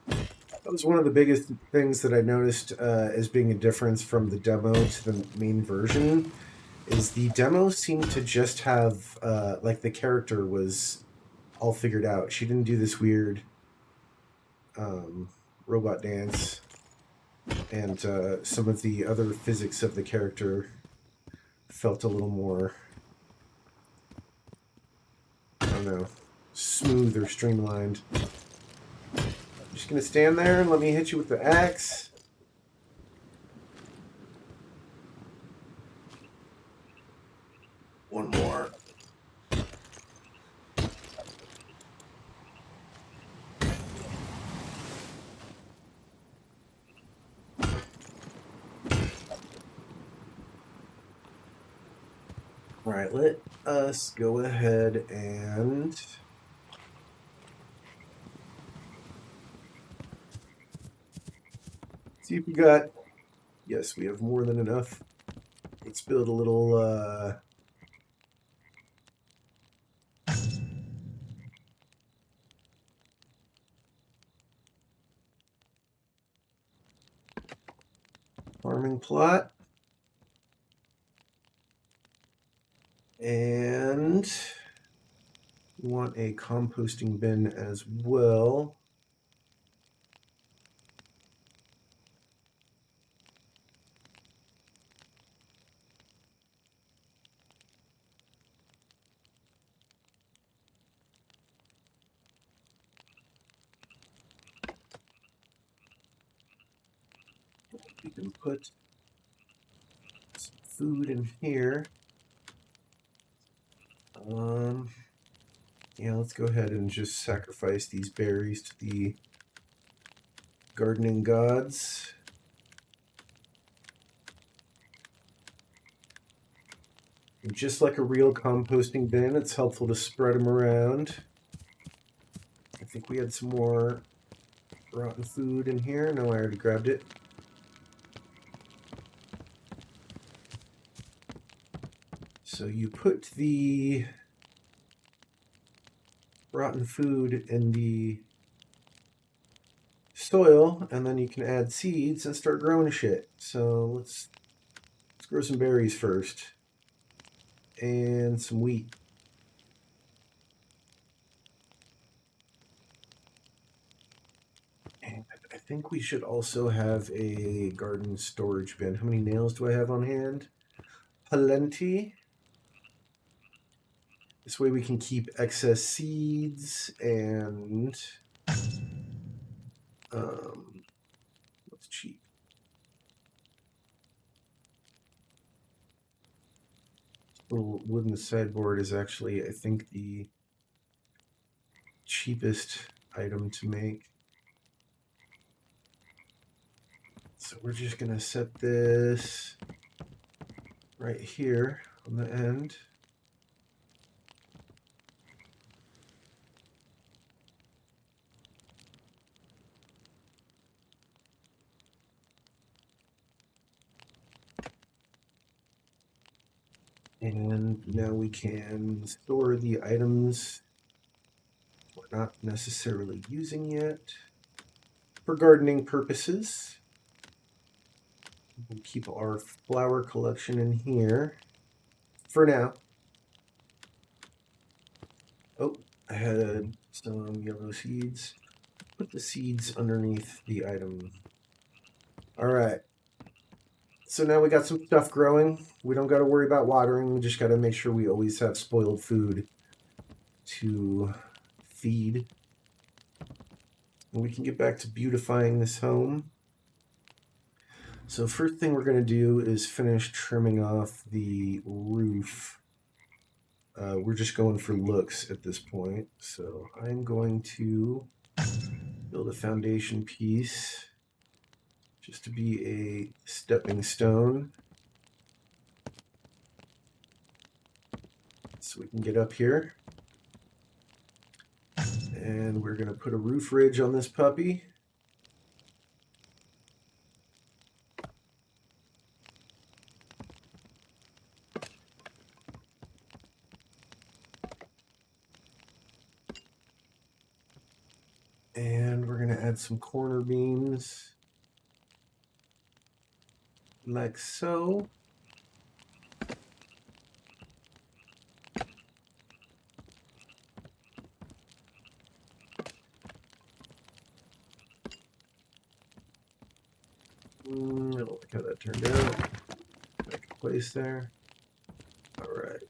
That was one of the biggest things that I noticed as being a difference from the demo to the main version. Is the demo seemed to just have like the character was all figured out. She didn't do this weird robot dance, and some of the other physics of the character felt a little more, I don't know, smooth or streamlined. I'm just gonna stand there and let me hit you with the axe. One more. All right, let us go ahead and see if we got. Yes, we have more than enough. Let's build a little farming plot. And want a composting bin as well. We can put some food in here. Yeah, let's go ahead and just sacrifice these berries to the gardening gods. And just like a real composting bin, it's helpful to spread them around. I think we had some more rotten food in here. No, I already grabbed it. So you put the rotten food in the soil, and then you can add seeds and start growing shit. So let's grow some berries first. And some wheat. And I think we should also have a garden storage bin. How many nails do I have on hand? Plenty. This way we can keep excess seeds and what's cheap? Little wooden sideboard is actually, I think, the cheapest item to make. So we're just gonna set this right here on the end. And now we can store the items we're not necessarily using yet for gardening purposes. We'll keep our flower collection in here for now. Oh, I had some yellow seeds. Put the seeds underneath the item. All right. So now we got some stuff growing. We don't got to worry about watering. We just got to make sure we always have spoiled food to feed. And we can get back to beautifying this home. So first thing we're going to do is finish trimming off the roof. We're just going for looks at this point. So I'm going to build a foundation piece just to be a stepping stone. So we can get up here. And we're going to put a roof ridge on this puppy. And we're going to add some corner beams like so. I don't like how that turned out. Make a place there. All right.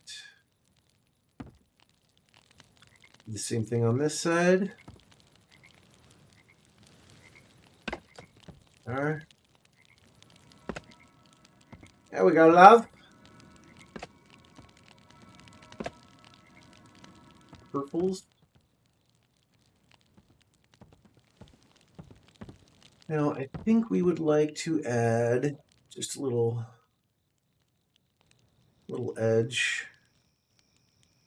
The same thing on this side. All right. There we go, love. Purples. Now, I think we would like to add just a little edge.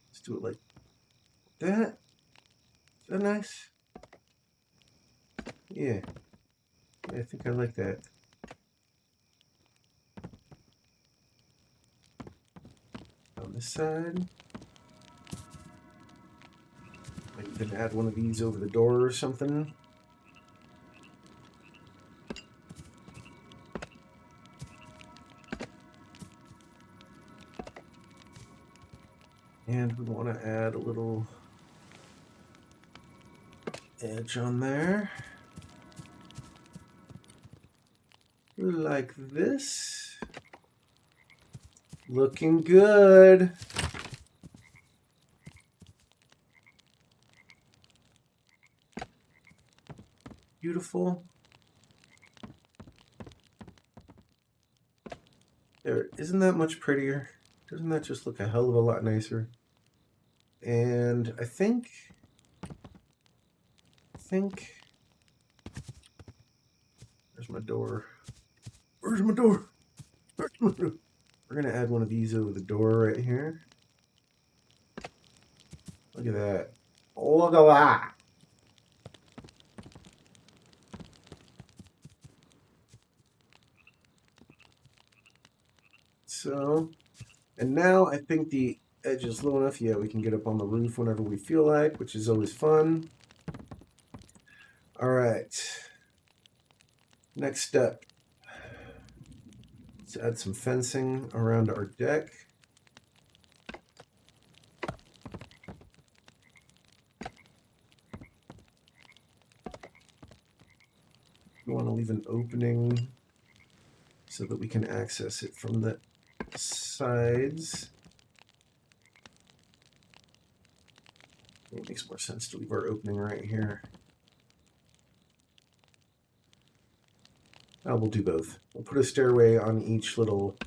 Let's do it like that. Is that nice? Yeah. I think I like that. On this side. Maybe even add one of these over the door or something. And we want to add a little edge on there. Like this. Looking good. Beautiful. There, isn't that much prettier? Doesn't that just look a hell of a lot nicer? And I think there's my door. Where's my door? Where's my door? We're gonna add one of these over the door right here. Look at that. Look at that. So, and now I think the edge is low enough. Yeah, we can get up on the roof whenever we feel like, which is always fun. All right. Next step. Let's add some fencing around our deck. We want to leave an opening so that we can access it from the sides. It makes more sense to leave our opening right here. Oh, we'll do both. We'll put a stairway on each little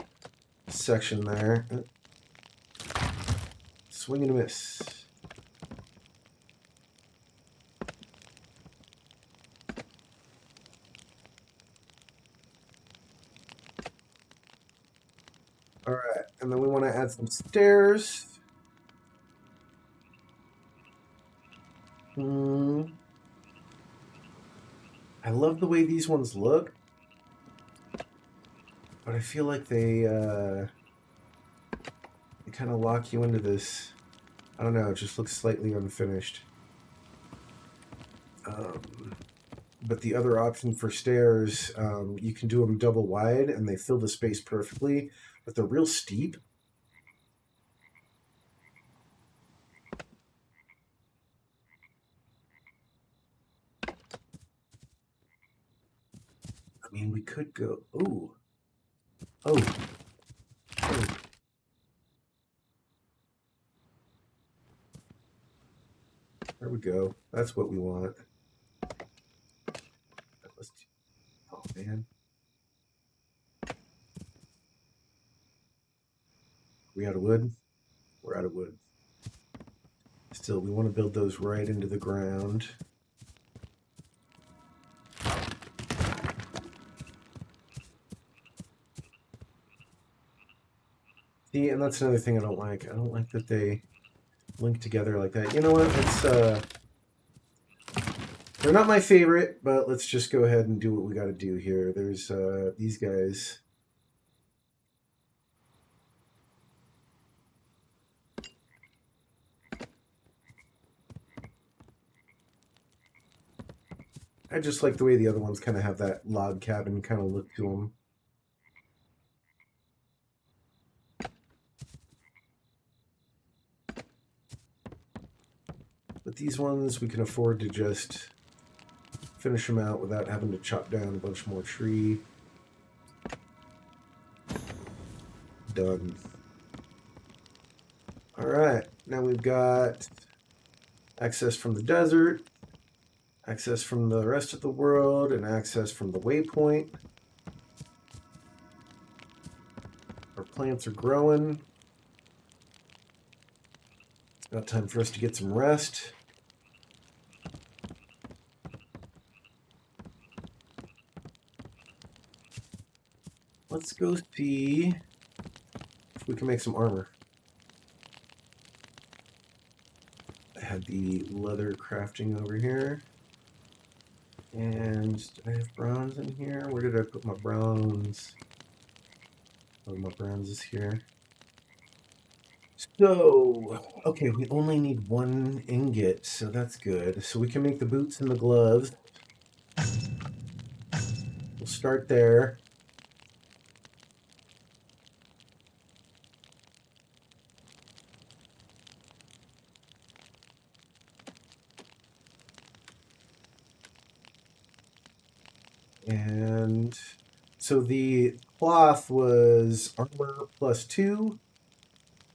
section there. Swing and a miss. All right, and then we want to add some stairs. I love the way these ones look, but I feel like they kind of lock you into this. I don't know, it just looks slightly unfinished. But the other option for stairs, you can do them double wide and they fill the space perfectly, but they're real steep. I mean, we could go, oh. There we go. That's what we want. Oh, man. We out of wood? We're out of wood. Still, we want to build those right into the ground. See, and that's another thing I don't like. I don't like that they link together like that. You know what? It's they're not my favorite, but let's just go ahead and do what we got to do here. There's these guys. I just like the way the other ones kind of have that log cabin kind of look to them. But these ones, we can afford to just finish them out without having to chop down a bunch more tree. Done. All right, now we've got access from the desert, access from the rest of the world, and access from the waypoint. Our plants are growing. It's about time for us to get some rest. Let's go see if we can make some armor. I had the leather crafting over here. And did I have bronze in here? Where did I put my bronze? Oh, my bronze is here. So, okay, we only need one ingot, so that's good. So we can make the boots and the gloves. We'll start there. And so the cloth was armor +2.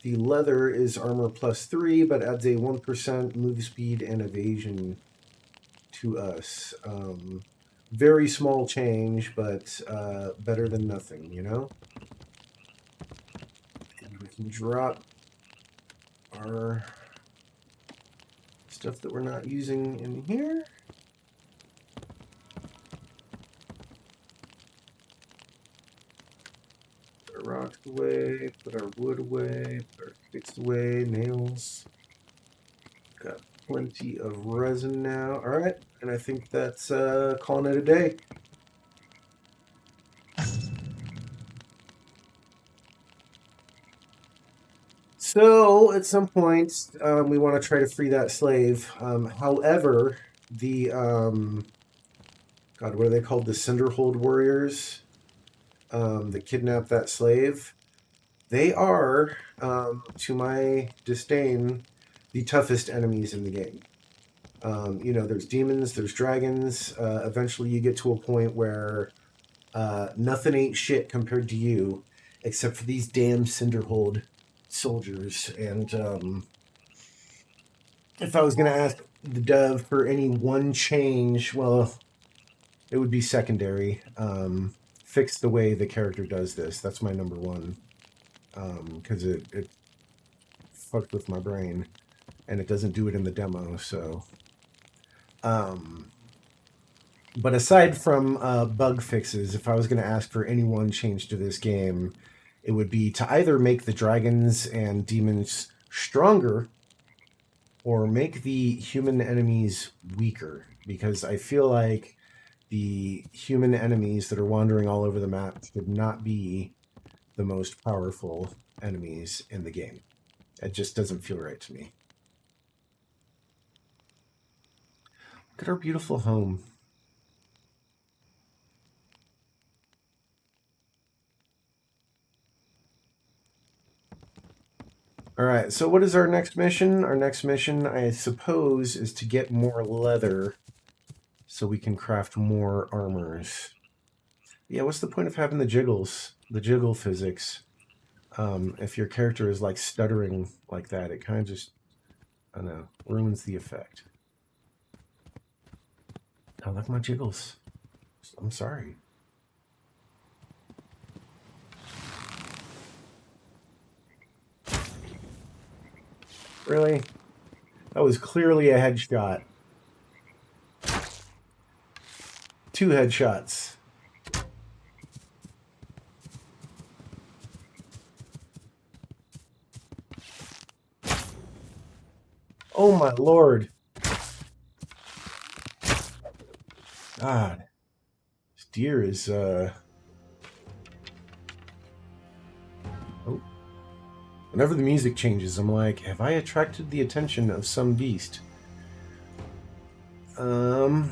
The leather is armor +3, but adds a 1% move speed and evasion to us. Very small change, but better than nothing, you know? And we can drop our stuff that we're not using in here. Put our rocks away, put our wood away, put our sticks away, nails. Got plenty of resin now. All right, and I think that's calling it a day. So at some point, we want to try to free that slave. However, the God, what are they called? The Cinderhold warriors that kidnapped that slave. They are, to my disdain, the toughest enemies in the game. You know, there's demons, there's dragons. Eventually, you get to a point where nothing ain't shit compared to you, except for these damn Cinderhold soldiers. And if I was going to ask the dev for any one change, well, it would be secondary. Fix the way the character does this. That's my number one. Because it fucked with my brain. And it doesn't do it in the demo, so... but aside from bug fixes, if I was going to ask for any one change to this game, it would be to either make the dragons and demons stronger or make the human enemies weaker, because I feel like the human enemies that are wandering all over the map should not be the most powerful enemies in the game. It just doesn't feel right to me. Look at our beautiful home. All right, so what is our next mission? Our next mission, I suppose, is to get more leather so we can craft more armors. Yeah, what's the point of having the jiggles, the jiggle physics? If your character is like stuttering like that, it kind of just, I don't know, ruins the effect. I like my jiggles. I'm sorry. Really? That was clearly a headshot. 2 headshots. Oh my lord. God. This deer is, Oh. Whenever the music changes, I'm like, have I attracted the attention of some beast? So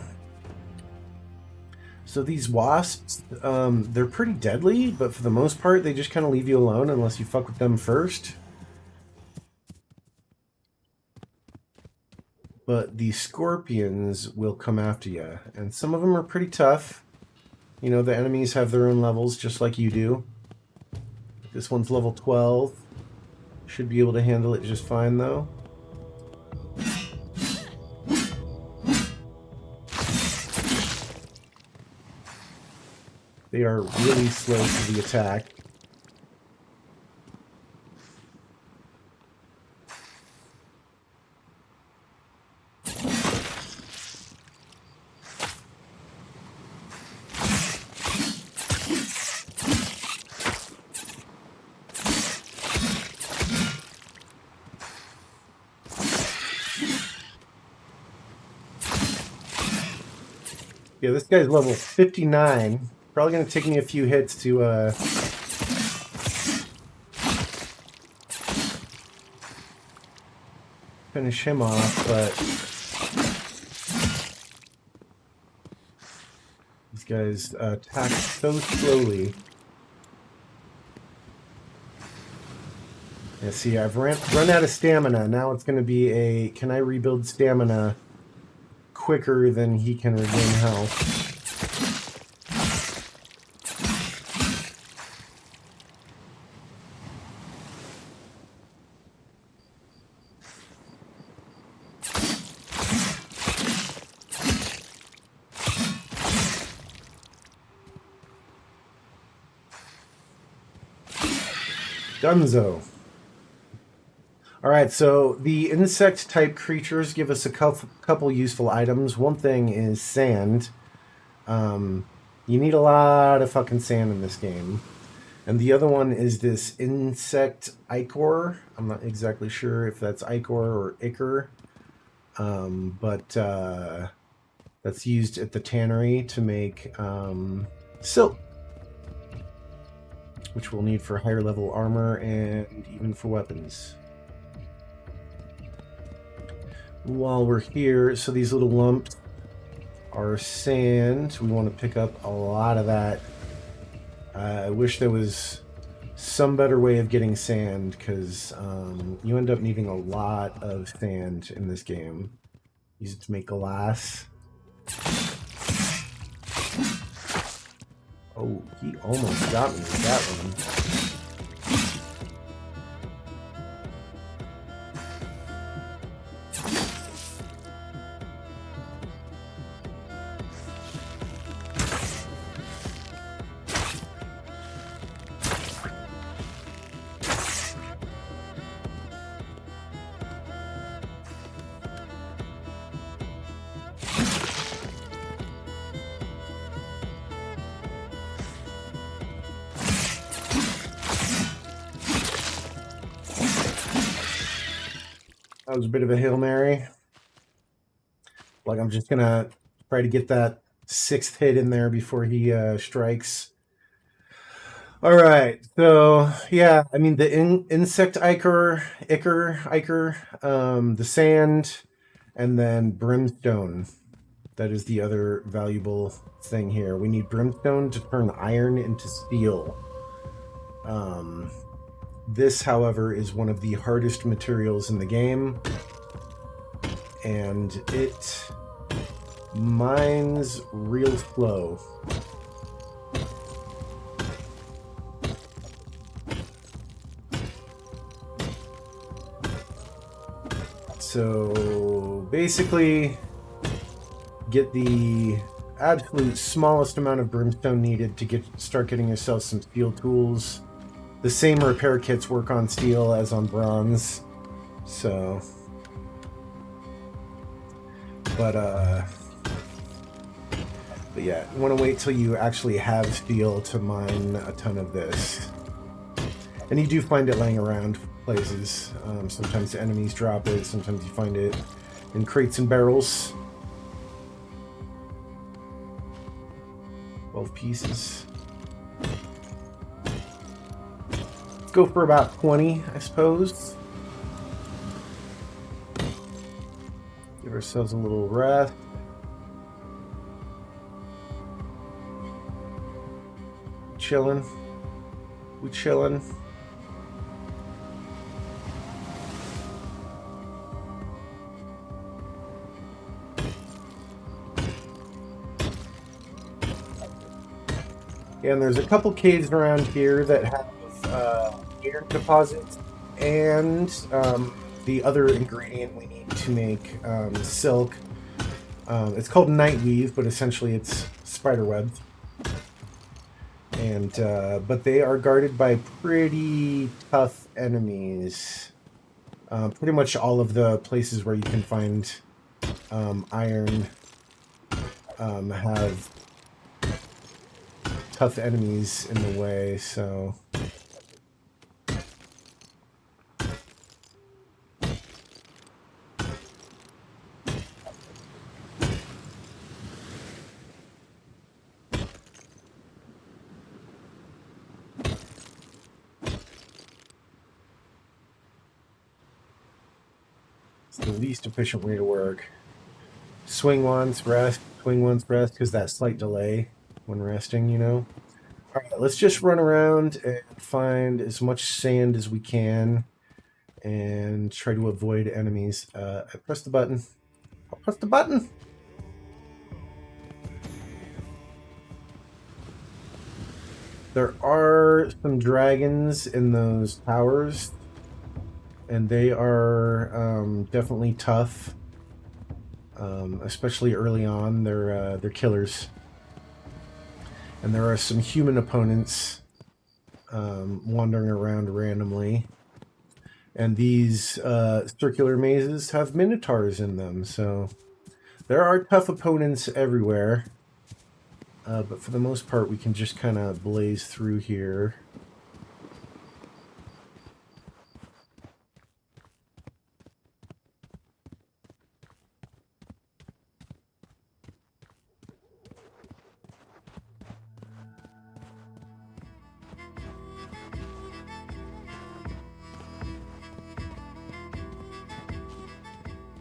these wasps, they're pretty deadly, but for the most part, they just kind of leave you alone unless you fuck with them first. But the scorpions will come after you, and some of them are pretty tough. You know, the enemies have their own levels, just like you do. This one's level 12. Should be able to handle it just fine, though. They are really slow to the attack. Yeah, this guy's level 59. Probably going to take me a few hits to finish him off, but these guys attack so slowly. Yeah, see, I've run out of stamina. Now it's going to be a, can I rebuild stamina quicker than he can regain health? Dunzo. Alright, so the insect-type creatures give us a couple useful items. One thing is sand. You need a lot of fucking sand in this game. And the other one is this insect ichor. I'm not exactly sure if that's ichor or ichor. But that's used at the tannery to make silk, which we'll need for higher level armor and even for weapons. While we're here, so these little lumps are sand. We want to pick up a lot of that. I wish there was some better way of getting sand, because you end up needing a lot of sand in this game. Use it to make glass. Oh, he almost got me with that one. That was a bit of a Hail Mary. Like, I'm just gonna try to get that 6th hit in there before he strikes. Alright, so yeah, I mean the insect ichor, the sand, and then brimstone. That is the other valuable thing here. We need brimstone to turn iron into steel. This, however, is one of the hardest materials in the game, and it mines real slow. So basically, get the absolute smallest amount of brimstone needed to start getting yourself some steel tools. The same repair kits work on steel as on bronze, so. But yeah, you want to wait till you actually have steel to mine a ton of this. And you do find it laying around places. Sometimes the enemies drop it, sometimes you find it in crates and barrels. 12 pieces. Let's go for about 20, I suppose. Give ourselves a little rest. Chilling. We chilling. And there's a couple caves around here that have iron deposits and the other ingredient we need to make silk. It's called nightweave, but essentially it's spider webs. And but they are guarded by pretty tough enemies. Pretty much all of the places where you can find iron have tough enemies in the way, so. It's the least efficient way to work. Swing once, rest, swing once, rest, because that slight delay when resting, you know. All right, let's just run around and find as much sand as we can and try to avoid enemies. I pressed the button. I'll press the button. There are some dragons in those towers, and they are definitely tough, especially early on. They're killers. And there are some human opponents wandering around randomly. And these circular mazes have minotaurs in them, so there are tough opponents everywhere. But for the most part, we can just kind of blaze through here.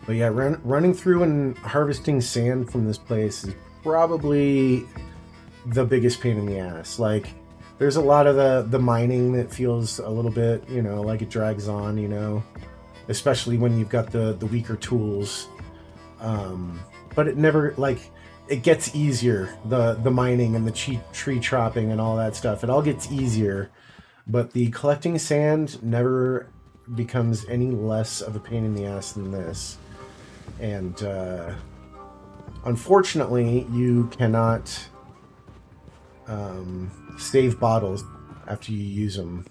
But yeah, running through and harvesting sand from this place is probably the biggest pain in the ass. Like, there's a lot of the mining that feels a little bit, you know, like it drags on, you know, especially when you've got the weaker tools. But it never, like, it gets easier. The mining and the tree chopping and all that stuff, it all gets easier. But the collecting sand never becomes any less of a pain in the ass than this. And unfortunately, you cannot save bottles after you use them.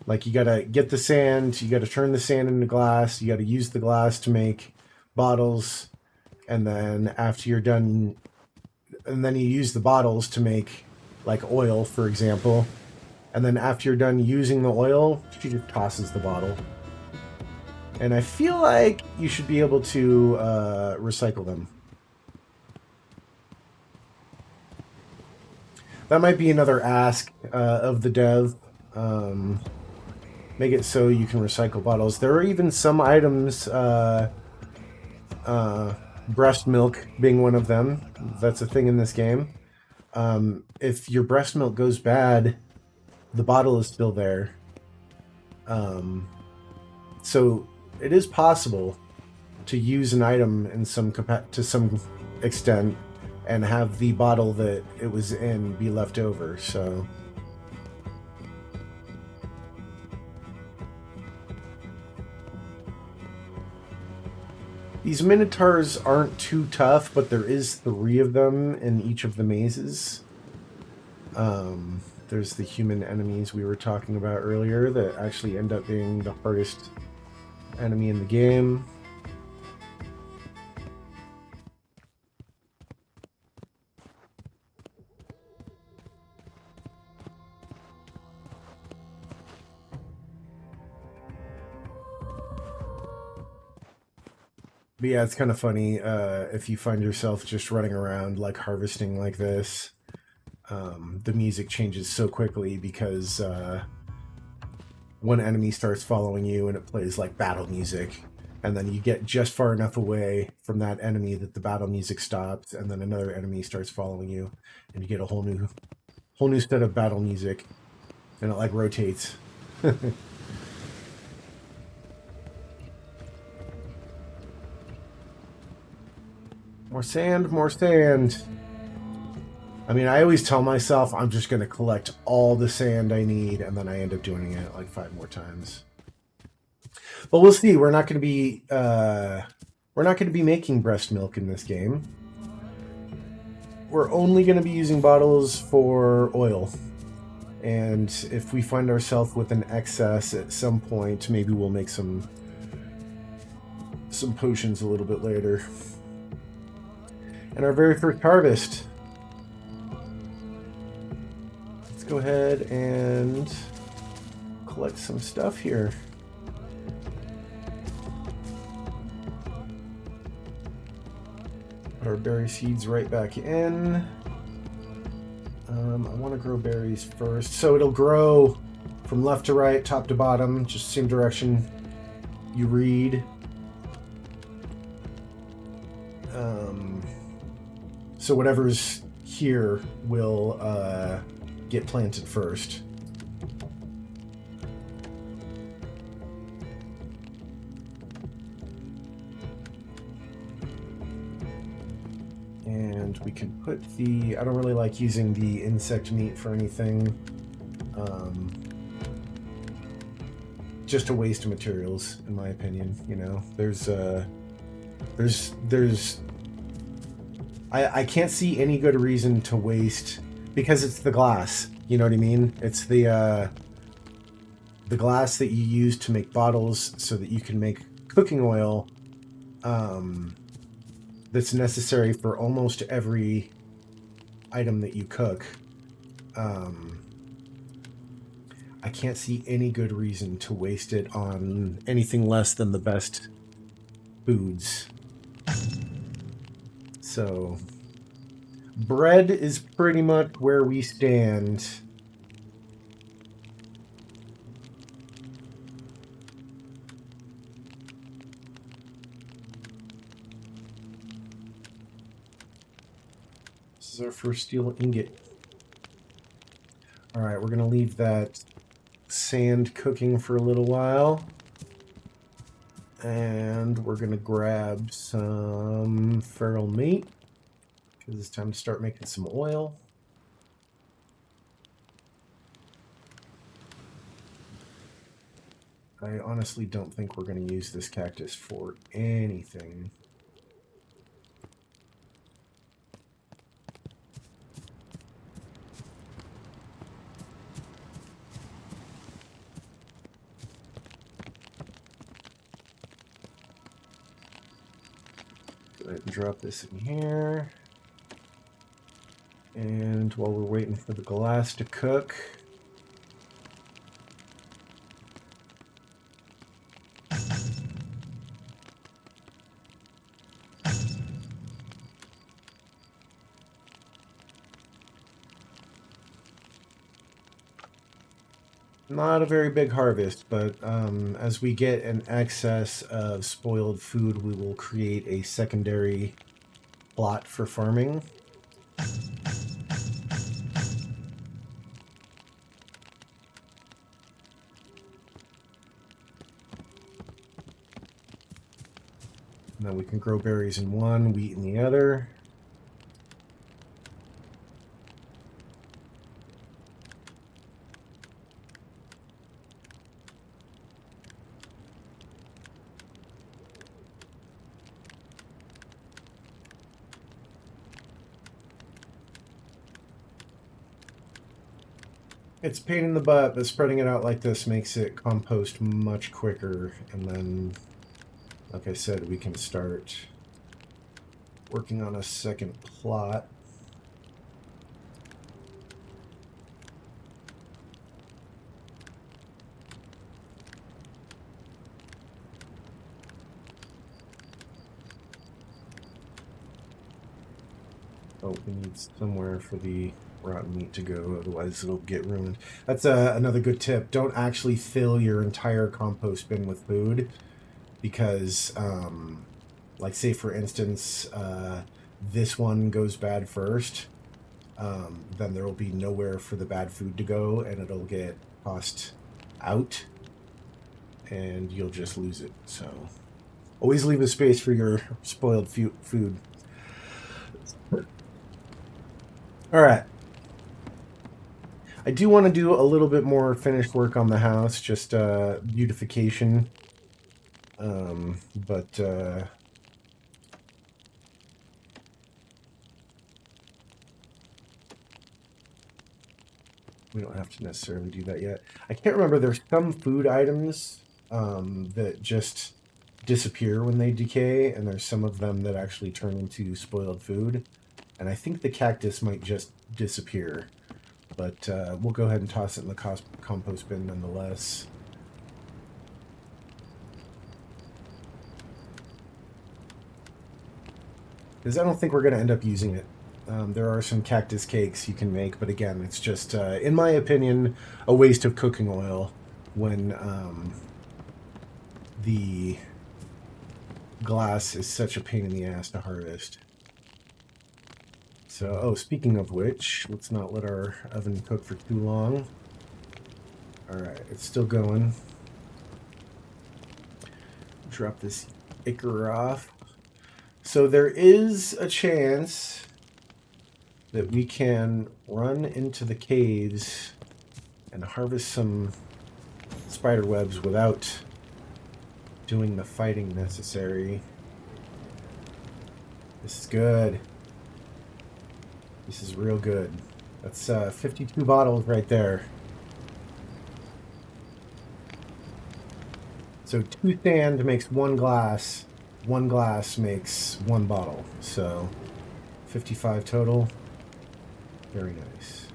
Like, you gotta get the sand, you gotta turn the sand into glass, you gotta use the glass to make bottles, and then after you're done, and then you use the bottles to make, like, oil, for example, and then after you're done using the oil, she just tosses the bottle. And I feel like you should be able to recycle them. That might be another ask of the dev. Make it so you can recycle bottles. There are even some items, breast milk being one of them. That's a thing in this game. If your breast milk goes bad, the bottle is still there. So it is possible to use an item in to some extent and have the bottle that it was in be left over. So these minotaurs aren't too tough, but there is 3 of them in each of the mazes. There's the human enemies we were talking about earlier that actually end up being the hardest enemy in the game. But yeah, it's kind of funny if you find yourself just running around like harvesting like this. The music changes so quickly because one enemy starts following you and it plays like battle music, and then you get just far enough away from that enemy that the battle music stops, and then another enemy starts following you, and you get a whole new set of battle music, and it like rotates. More sand, more sand. I mean, I always tell myself I'm just going to collect all the sand I need, and then I end up doing it like 5 more times. But we'll see. We're not going to be making breast milk in this game. We're only going to be using bottles for oil. And if we find ourselves with an excess at some point, maybe we'll make some potions a little bit later. And our very first harvest. Go ahead and collect some stuff here. Put our berry seeds right back in. I want to grow berries first. So it'll grow from left to right, top to bottom, just same direction you read. So whatever's here will get planted first. And we can put I don't really like using the insect meat for anything. Just a waste of materials, in my opinion. You know, I can't see any good reason to waste Because it's the glass. You know what I mean? It's the glass that you use to make bottles so that you can make cooking oil that's necessary for almost every item that you cook. I can't see any good reason to waste it on anything less than the best foods. So, bread is pretty much where we stand. This is our first steel ingot. All right, we're going to leave that sand cooking for a little while. And we're going to grab some feral meat because it's time to start making some oil. I honestly don't think we're going to use this cactus for anything. Go ahead and drop this in here. And while we're waiting for the glass to cook, not a very big harvest, but as we get an excess of spoiled food, we will create a secondary plot for farming. And then we can grow berries in one, wheat in the other. It's a pain in the butt, but spreading it out like this makes it compost much quicker. And then, like I said, we can start working on a second plot. Oh, we need somewhere for the rotten meat to go, otherwise it'll get ruined. That's another good tip. Don't actually fill your entire compost bin with food because, like say for instance, this one goes bad first, then there will be nowhere for the bad food to go and it'll get tossed out and you'll just lose it. So always leave a space for your spoiled food. All right. I do want to do a little bit more finished work on the house, just beautification. But we don't have to necessarily do that yet. I can't remember. There's some food items that just disappear when they decay, and there's some of them that actually turn into spoiled food. And I think the cactus might just disappear. But we'll go ahead and toss it in the compost bin nonetheless. Because I don't think we're going to end up using it. There are some cactus cakes you can make, but again, it's just, in my opinion, a waste of cooking oil when the glass is such a pain in the ass to harvest. So, oh, speaking of which, let's not let our oven cook for too long. Alright, it's still going. Drop this ichor off. So there is a chance that we can run into the caves and harvest some spider webs without doing the fighting necessary. This is good. This is real good. That's 52 bottles right there. So 2 sand makes 1 glass. 1 glass makes 1 bottle. So 55 total. Very nice.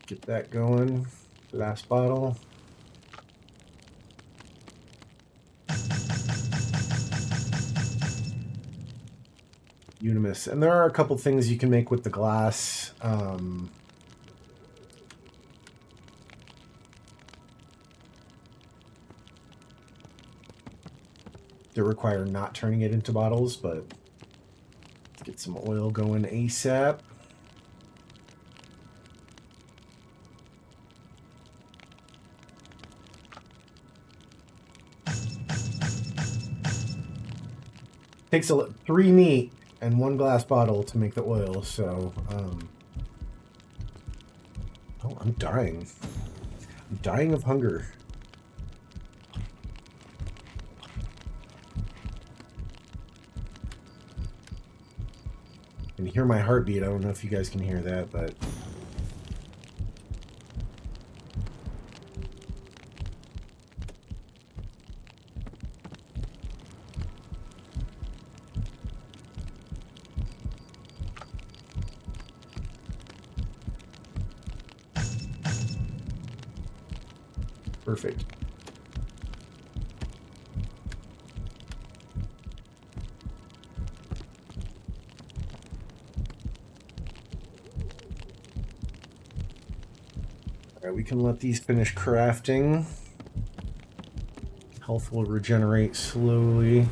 Get that going. Last bottle. Unimus. And there are a couple things you can make with the glass. That require not turning it into bottles, but let's get some oil going ASAP. Takes 3 meat and 1 glass bottle to make the oil, so oh, I'm dying. I'm dying of hunger. You can hear my heartbeat. I don't know if you guys can hear that, but perfect. Alright, we can let these finish crafting. Health will regenerate slowly.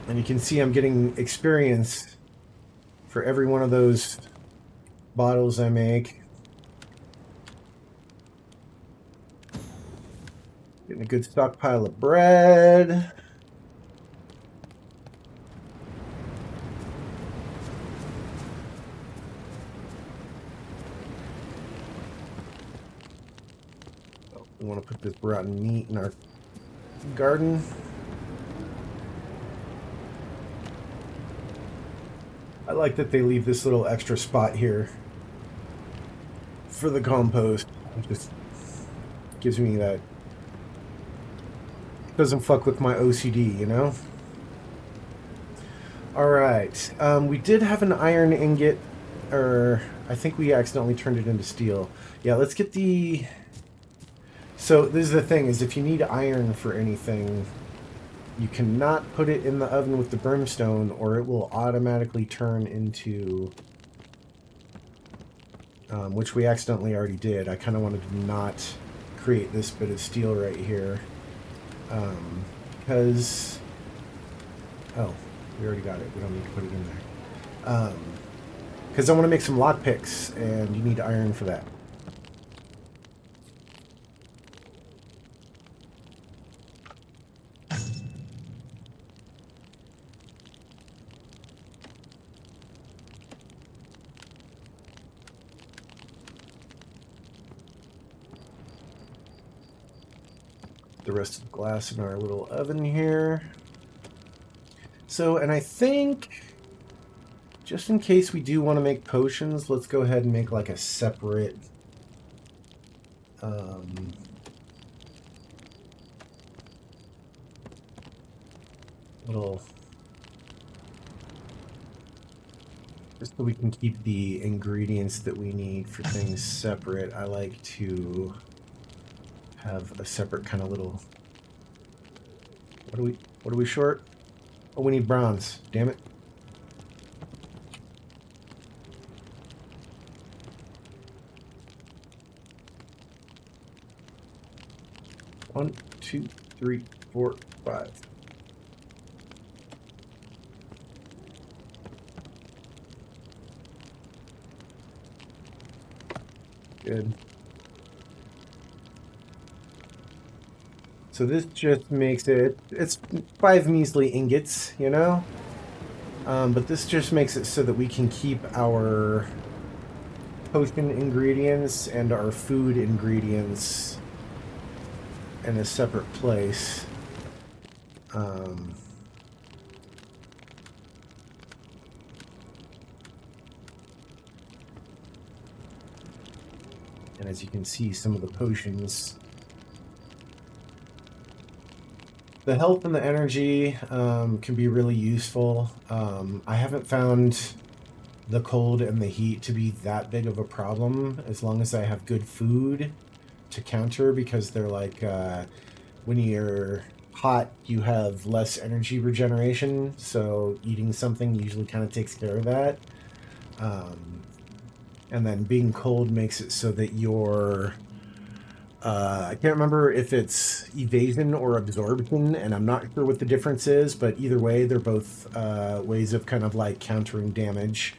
And you can see I'm getting experience for every one of those bottles I make. Getting a good stockpile of bread. Oh, we want to put this rotten meat in our garden. I like that they leave this little extra spot here for the compost. It just gives me that. Doesn't fuck with my OCD, you know? Alright. We did have an iron ingot, or I think we accidentally turned it into steel. Yeah, let's get the... So this is the thing, is if you need iron for anything, you cannot put it in the oven with the brimstone, or it will automatically turn into... which we accidentally already did. I kind of wanted to not create this bit of steel right here. Because... Oh, we already got it. We don't need to put it in there. Because I want to make some lockpicks, and you need iron for that. The rest of the glass in our little oven here. So, and I think, just in case we do want to make potions, let's go ahead and make like a separate little, just so we can keep the ingredients that we need for things separate. I like to have a separate kind of little... What are we short? Oh, we need bronze. Damn it. One, 2, 3, 4, 5. Good. So this just makes it, it's 5 measly ingots, you know? But this just makes it so that we can keep our potion ingredients and our food ingredients in a separate place. And as you can see, some of the potions, the health and the energy can be really useful. I haven't found the cold and the heat to be that big of a problem as long as I have good food to counter, because they're like when you're hot you have less energy regeneration, so eating something usually kind of takes care of that. And then being cold makes it so that your I can't remember if it's evasion or absorption, and I'm not sure what the difference is, but either way, they're both ways of kind of like countering damage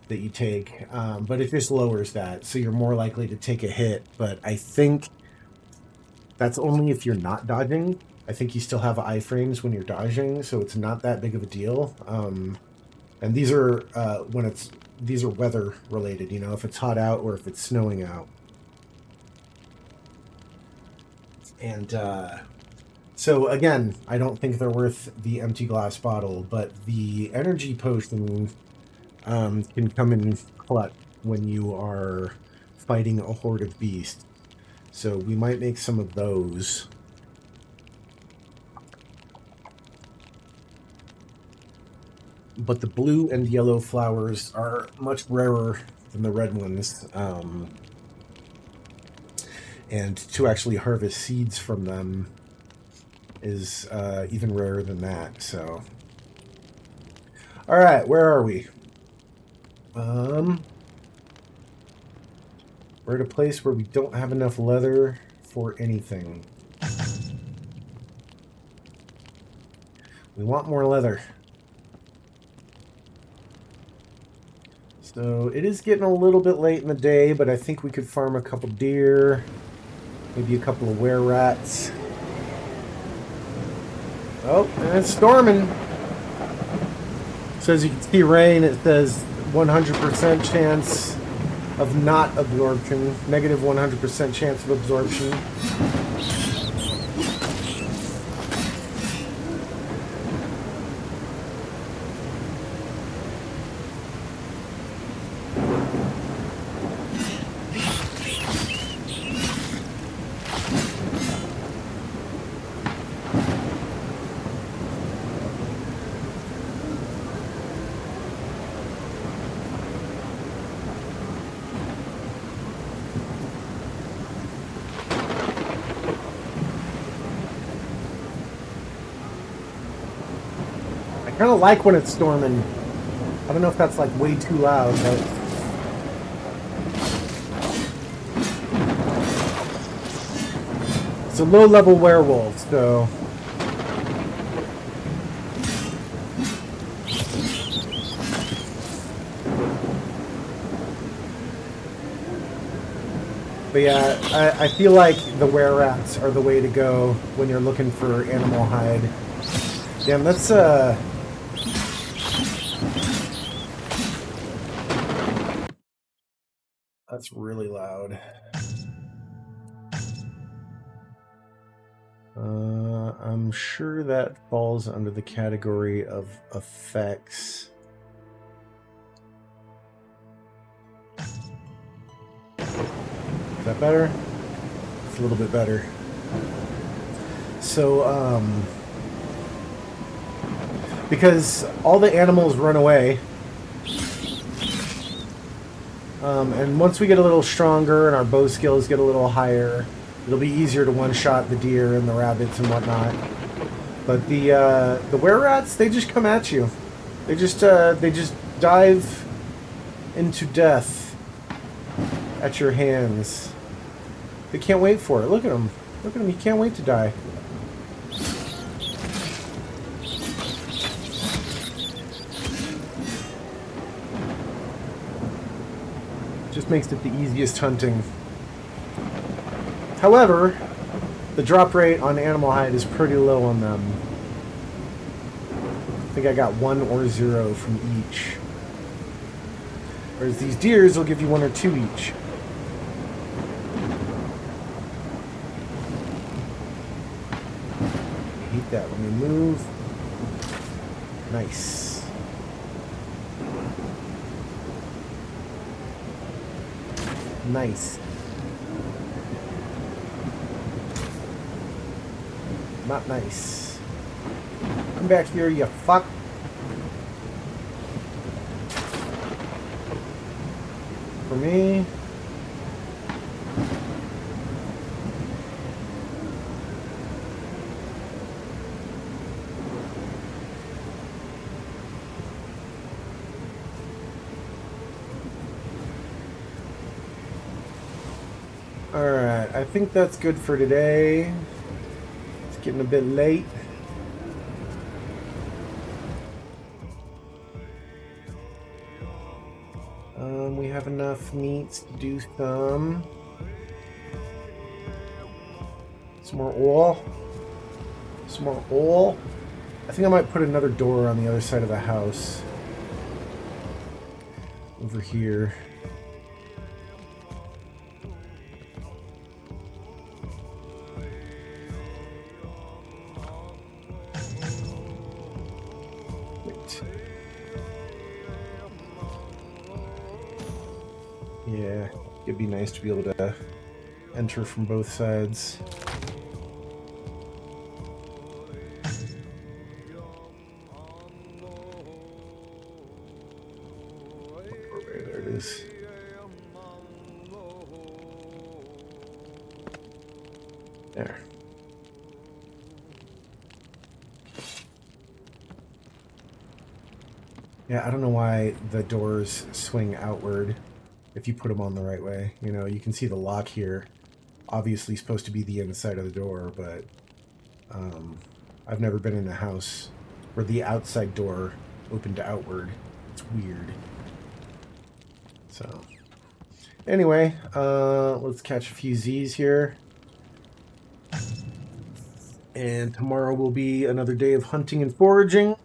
that you take. But it just lowers that, so you're more likely to take a hit. But I think that's only if you're not dodging. I think you still have iframes when you're dodging, so it's not that big of a deal. And these are these are weather related, you know, if it's hot out or if it's snowing out. And so again, I don't think they're worth the empty glass bottle, but the energy potion can come in clutch when you are fighting a horde of beasts. So we might make some of those. But the blue and yellow flowers are much rarer than the red ones. And to actually harvest seeds from them is even rarer than that. So, all right, where are we? We're at a place where we don't have enough leather for anything. We want more leather. So it is getting a little bit late in the day, but I think we could farm a couple deer, maybe a couple of were-rats. Oh, and it's storming. So as you can see, rain, it says 100% chance of not absorption, negative 100% chance of absorption. I kind of like when it's storming. I don't know if that's like way too loud, but it's a low-level werewolf, so but yeah, I feel like the were-rats are the way to go when you're looking for animal hide. Damn, that's really loud. I'm sure that falls under the category of effects. Is that better? It's a little bit better. So, because all the animals run away, and once we get a little stronger and our bow skills get a little higher, it'll be easier to one-shot the deer and the rabbits and whatnot. But the were-rats, they just come at you. They just dive into death at your hands. They can't wait for it. Look at them. Look at them. He can't wait to die. Just makes it the easiest hunting. However, the drop rate on animal hide is pretty low on them. I think I got 1 or 0 from each. Whereas these deers will give you 1 or 2 each. that. Let me move. Nice. Nice. Not nice. Come back here, you fuck. For me. Alright, I think that's good for today. It's getting a bit late. We have enough meats to do some more oil. Some more oil. I think I might put another door on the other side of the house. Over here. Yeah, it'd be nice to be able to enter from both sides. There it is. There. Yeah, I don't know why the doors swing outward. If you put them on the right way, you know, you can see the lock here. Obviously supposed to be the inside of the door, but I've never been in a house where the outside door opened outward. It's weird. So, anyway, let's catch a few Z's here. And tomorrow will be another day of hunting and foraging.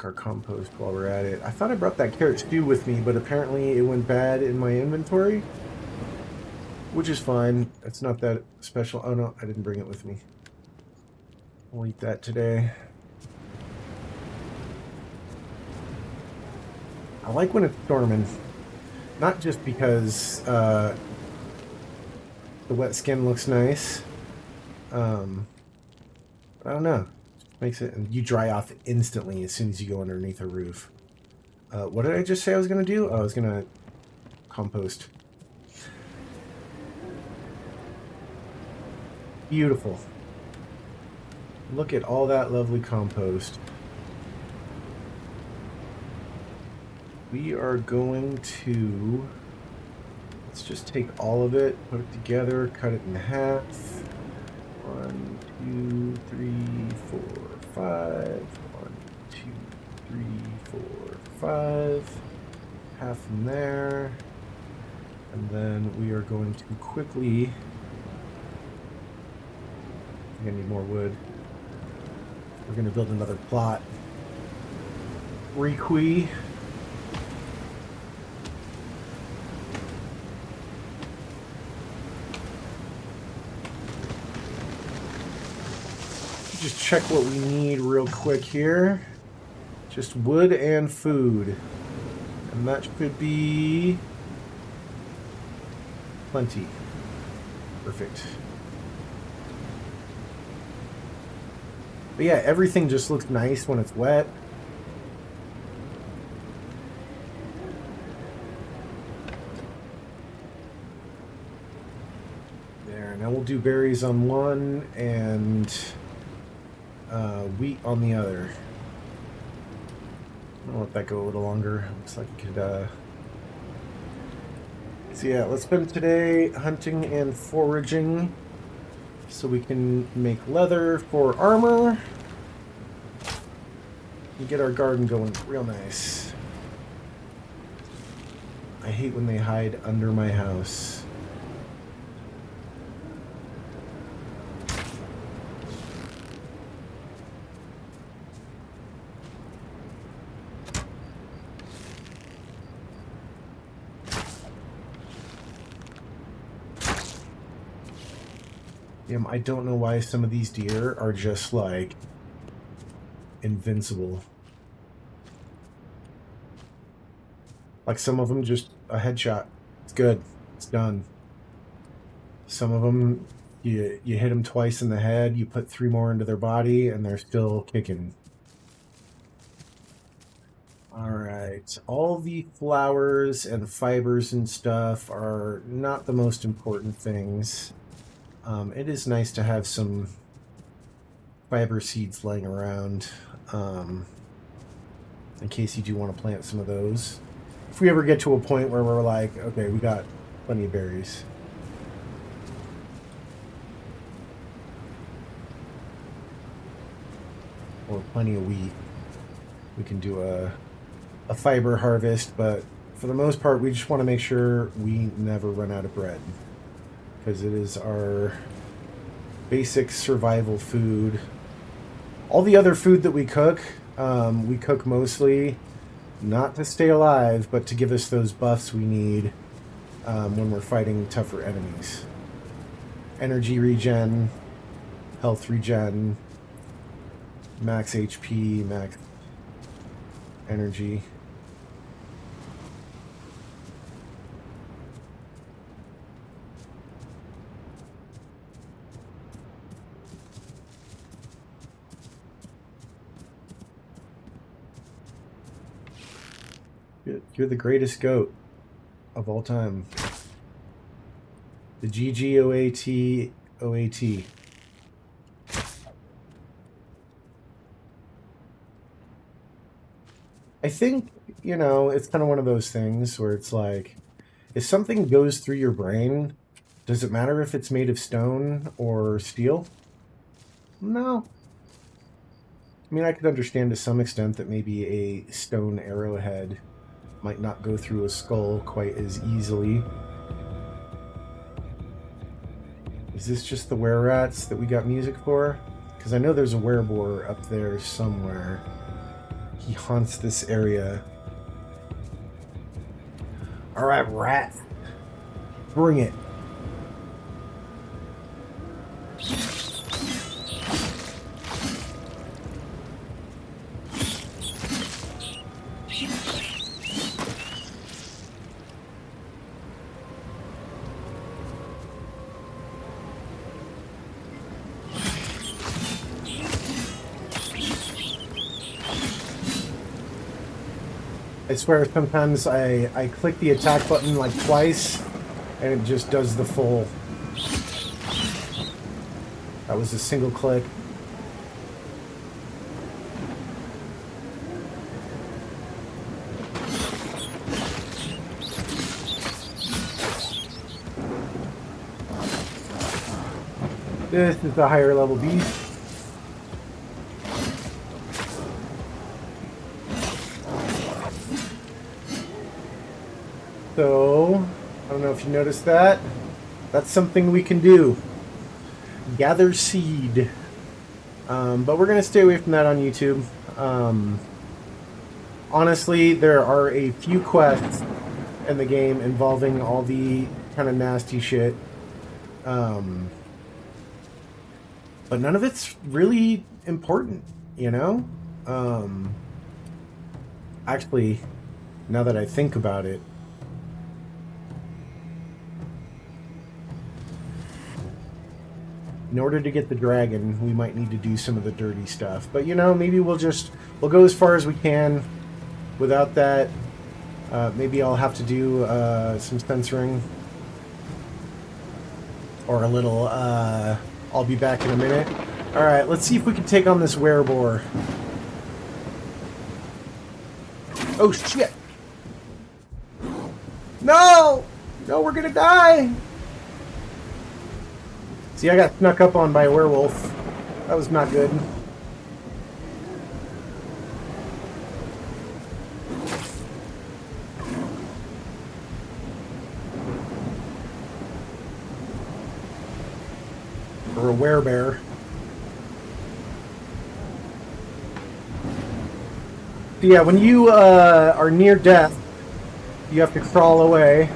Our compost while we're at it. I thought I brought that carrot stew with me, but apparently it went bad in my inventory, which is fine. It's not that special. Oh no, I didn't bring it with me. I'll eat that today. I like when it's storming, not just because the wet skin looks nice. I don't know. Makes it, and you dry off instantly as soon as you go underneath a roof. What did I just say I was going to do? Oh, I was going to compost. Beautiful. Look at all that lovely compost. We are going to... Let's just take all of it, put it together, cut it in half. 1, 2, 3, 4, 5. 1, 2, 3, 4, 5. Half in there. And then we are going to quickly... I'm going to need more wood. We're going to build another plot. Requi. Just check what we need real quick here. Just wood and food. And that should be plenty. Perfect. But yeah, everything just looks nice when it's wet. There, now we'll do berries on one and wheat on the other. I'll let that go a little longer. Looks like it could, So yeah, let's spend today hunting and foraging so we can make leather for armor and get our garden going real nice. I hate when they hide under my house. Damn, I don't know why some of these deer are just like invincible. Like some of them just a headshot. It's good. It's done. Some of them, you hit them twice in the head, you put 3 more into their body, and they're still kicking. Alright, all the flowers and fibers and stuff are not the most important things. It is nice to have some fiber seeds laying around, in case you do want to plant some of those. If we ever get to a point where we're like, okay, we got plenty of berries. Or plenty of wheat. We can do a fiber harvest, but for the most part, we just want to make sure we never run out of bread. Because it is our basic survival food. All the other food that we cook mostly not to stay alive, but to give us those buffs we need when we're fighting tougher enemies. Energy regen, health regen, max HP, max energy. You're the greatest goat of all time. The GGOAT OAT. I think, you know, it's kind of one of those things where it's like, if something goes through your brain, does it matter if it's made of stone or steel? No. I mean, I could understand to some extent that maybe a stone arrowhead might not go through a skull quite as easily. Is this just the were-rats that we got music for? Because I know there's a were-boar up there somewhere. He haunts this area. Alright, rat. Bring it. I swear sometimes I click the attack button like twice and it just does the full. That was a single click. This is the higher level beast. So, I don't know if you noticed that. That's something we can do. Gather seed. But we're going to stay away from that on YouTube. Honestly, there are a few quests in the game involving all the kind of nasty shit. But none of it's really important, you know? Actually, now that I think about it, in order to get the dragon, we might need to do some of the dirty stuff. But, you know, maybe we'll go as far as we can without that. Maybe I'll have to do some censoring. Or a little, I'll be back in a minute. Alright, let's see if we can take on this were-boar. Oh, shit! No! No, we're gonna die! See, I got snuck up on by a werewolf. That was not good. Or a werebear. So yeah, when you are near death, you have to crawl away.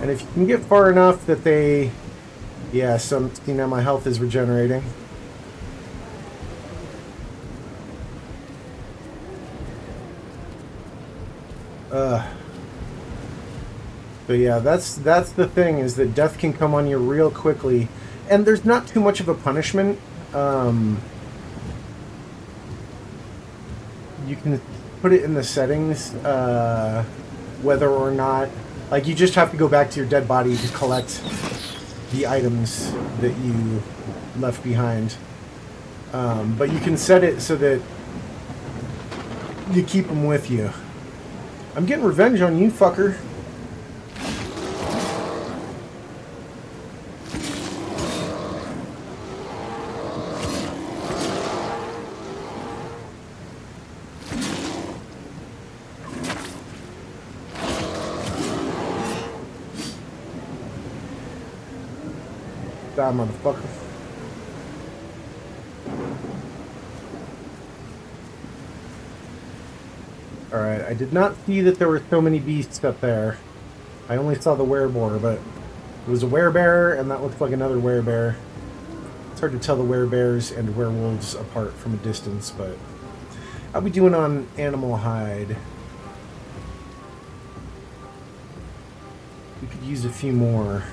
And if you can get far enough that they... Yeah, so see now my health is regenerating. But yeah, that's the thing, is that death can come on you real quickly. And there's not too much of a punishment. You can put it in the settings, whether or not... Like, you just have to go back to your dead body to collect the items that you left behind. But you can set it so that you keep them with you. I'm getting revenge on you, fucker. Die, motherfucker. Alright, I did not see that there were so many beasts up there. I only saw the wereboar, but it was a werebear, and that looks like another werebear. It's hard to tell the werebears and werewolves apart from a distance, but... How we doing on animal hide? We could use a few more.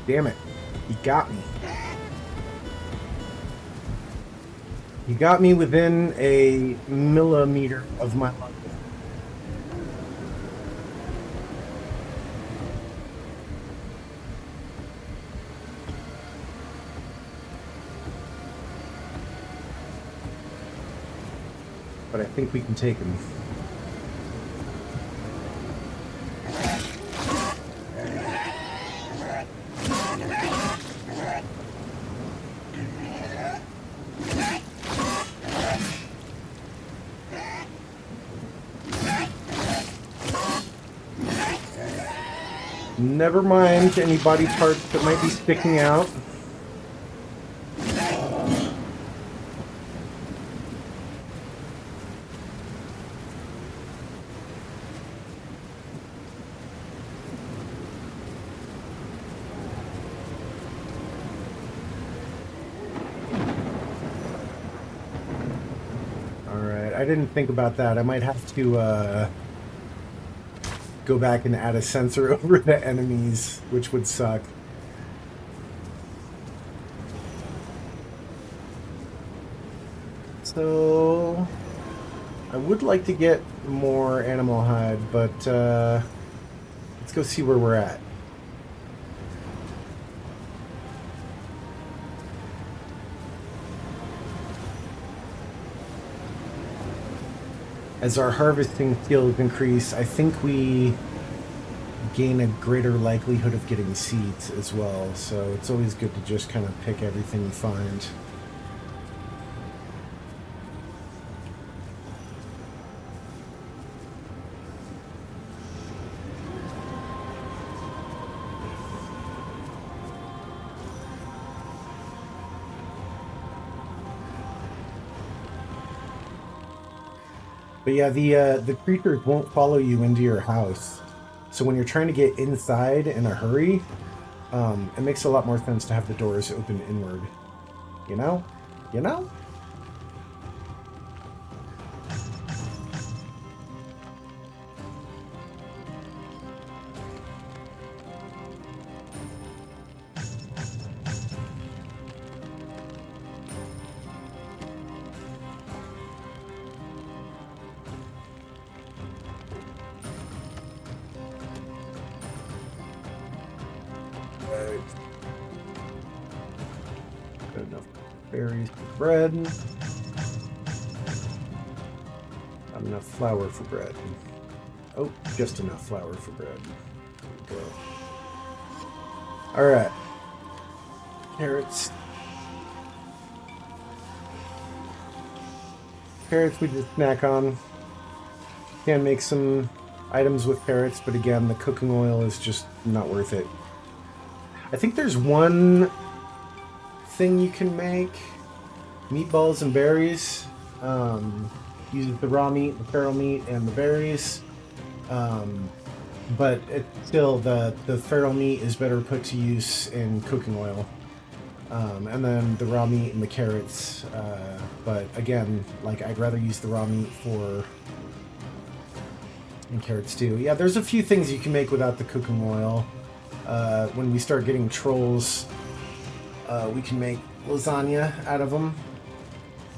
Damn it. He got me. He got me within a millimeter of my life. But I think we can take him. Never mind any body parts that might be sticking out. Alright, I didn't think about that. I might have to, go back and add a sensor over the enemies, which would suck. So I would like to get more animal hide, but let's go see where we're at. As our harvesting skills increase, I think we gain a greater likelihood of getting seeds as well. So it's always good to just kind of pick everything you find. But yeah, the creatures won't follow you into your house. So when you're trying to get inside in a hurry, it makes a lot more sense to have the doors open inward. You know? You know? Good enough berries for bread. Not enough flour for bread. Oh, just enough flour for bread. There we go. All right. Carrots. Carrots we just snack on. Can make some items with carrots, but again, the cooking oil is just not worth it. I think there's one thing you can make. Meatballs and berries. Use the raw meat, the feral meat, and the berries. But it's still, the feral meat is better put to use in cooking oil. And then the raw meat and the carrots. But again, like, I'd rather use the raw meat for... and carrots too. Yeah, there's a few things you can make without the cooking oil. When we start getting trolls, we can make lasagna out of them.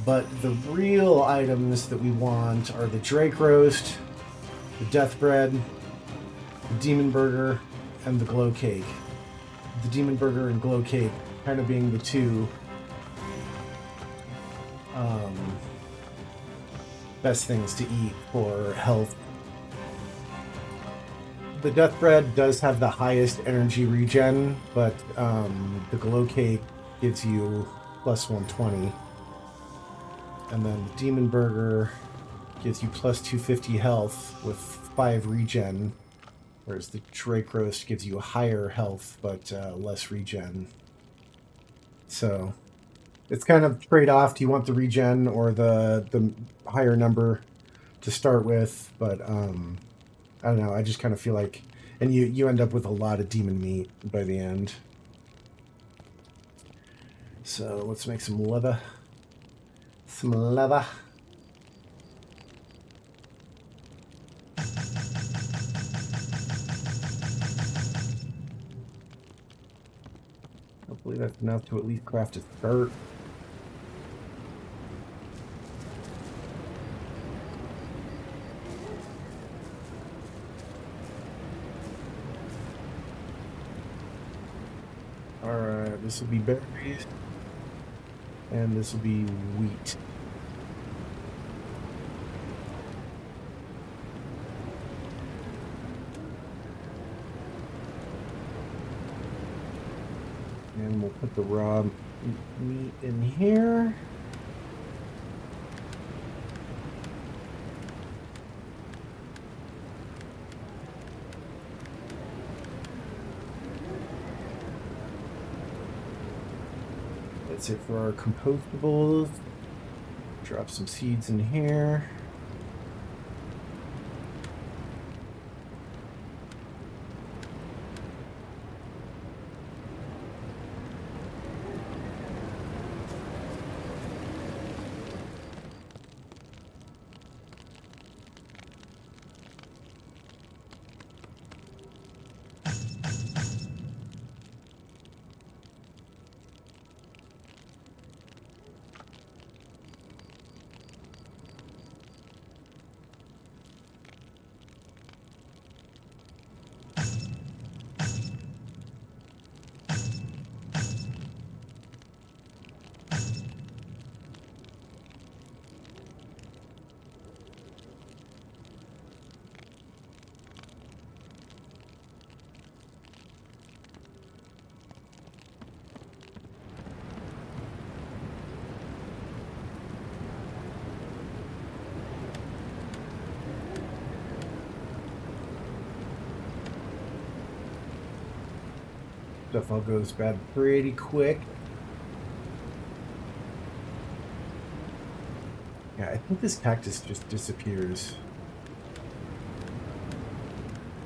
But the real items that we want are the Drake roast, the death bread, the demon burger, and the glow cake. The demon burger and glow cake kind of being the two best things to eat for health. The death bread does have the highest energy regen, but the glow cake gives you plus 120. And then the demon burger gives you plus 250 health with 5 regen, whereas the Drake roast gives you higher health but less regen. So it's kind of trade-off. Do you want the regen or the higher number to start with? But I don't know. I just kind of feel like, and you end up with a lot of demon meat by the end. So let's make some leather. Some leather. Hopefully that's enough to at least craft a skirt. Alright, this will be berries. And this will be wheat. And we'll put the raw meat in here. That's it for our compostables. Drop some seeds in here. Stuff all goes bad pretty quick. Yeah, I think this cactus just disappears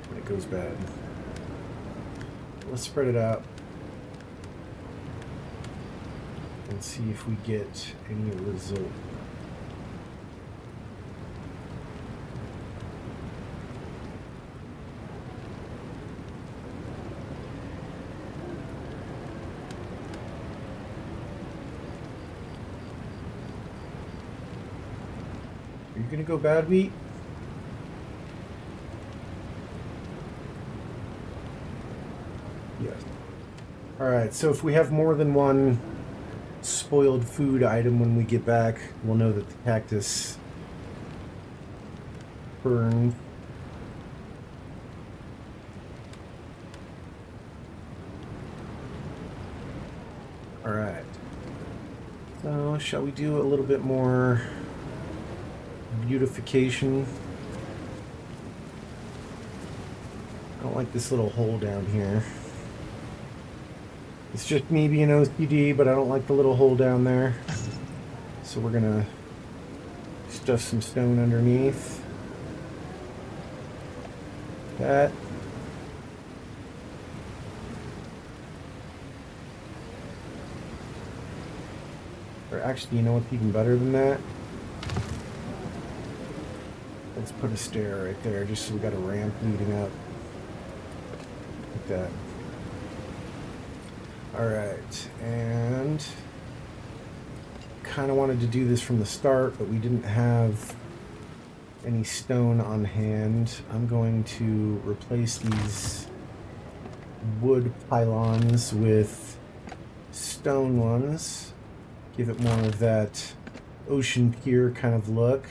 when it goes bad. Let's spread it out and see if we get any result. Are you gonna go bad, wheat? Yes. Alright, so if we have more than one spoiled food item when we get back, we'll know that the cactus burned. right. So, shall we do a little bit more beautification? I don't like this little hole down here. It's just me being OCD, but I don't like the little hole down there. So we're gonna stuff some stone underneath. That. Or actually, you know what's even better than that? Let's put a stair right there, just so we got a ramp leading up. Like that. Alright, and kind of wanted to do this from the start, but we didn't have any stone on hand. I'm going to replace these wood pylons with stone ones. Give it more of that ocean pier kind of look.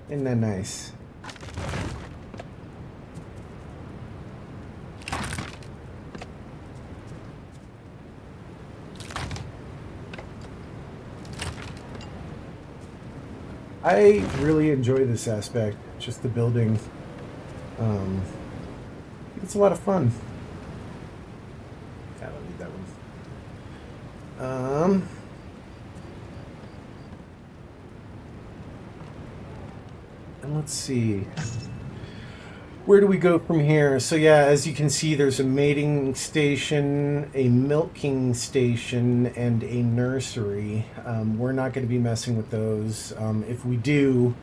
Isn't that nice? I really enjoy this aspect, just the building. It's a lot of fun. I don't need that one. And let's see. Where do we go from here? So yeah, as you can see, there's a mating station, a milking station, and a nursery. We're not going to be messing with those. If we do,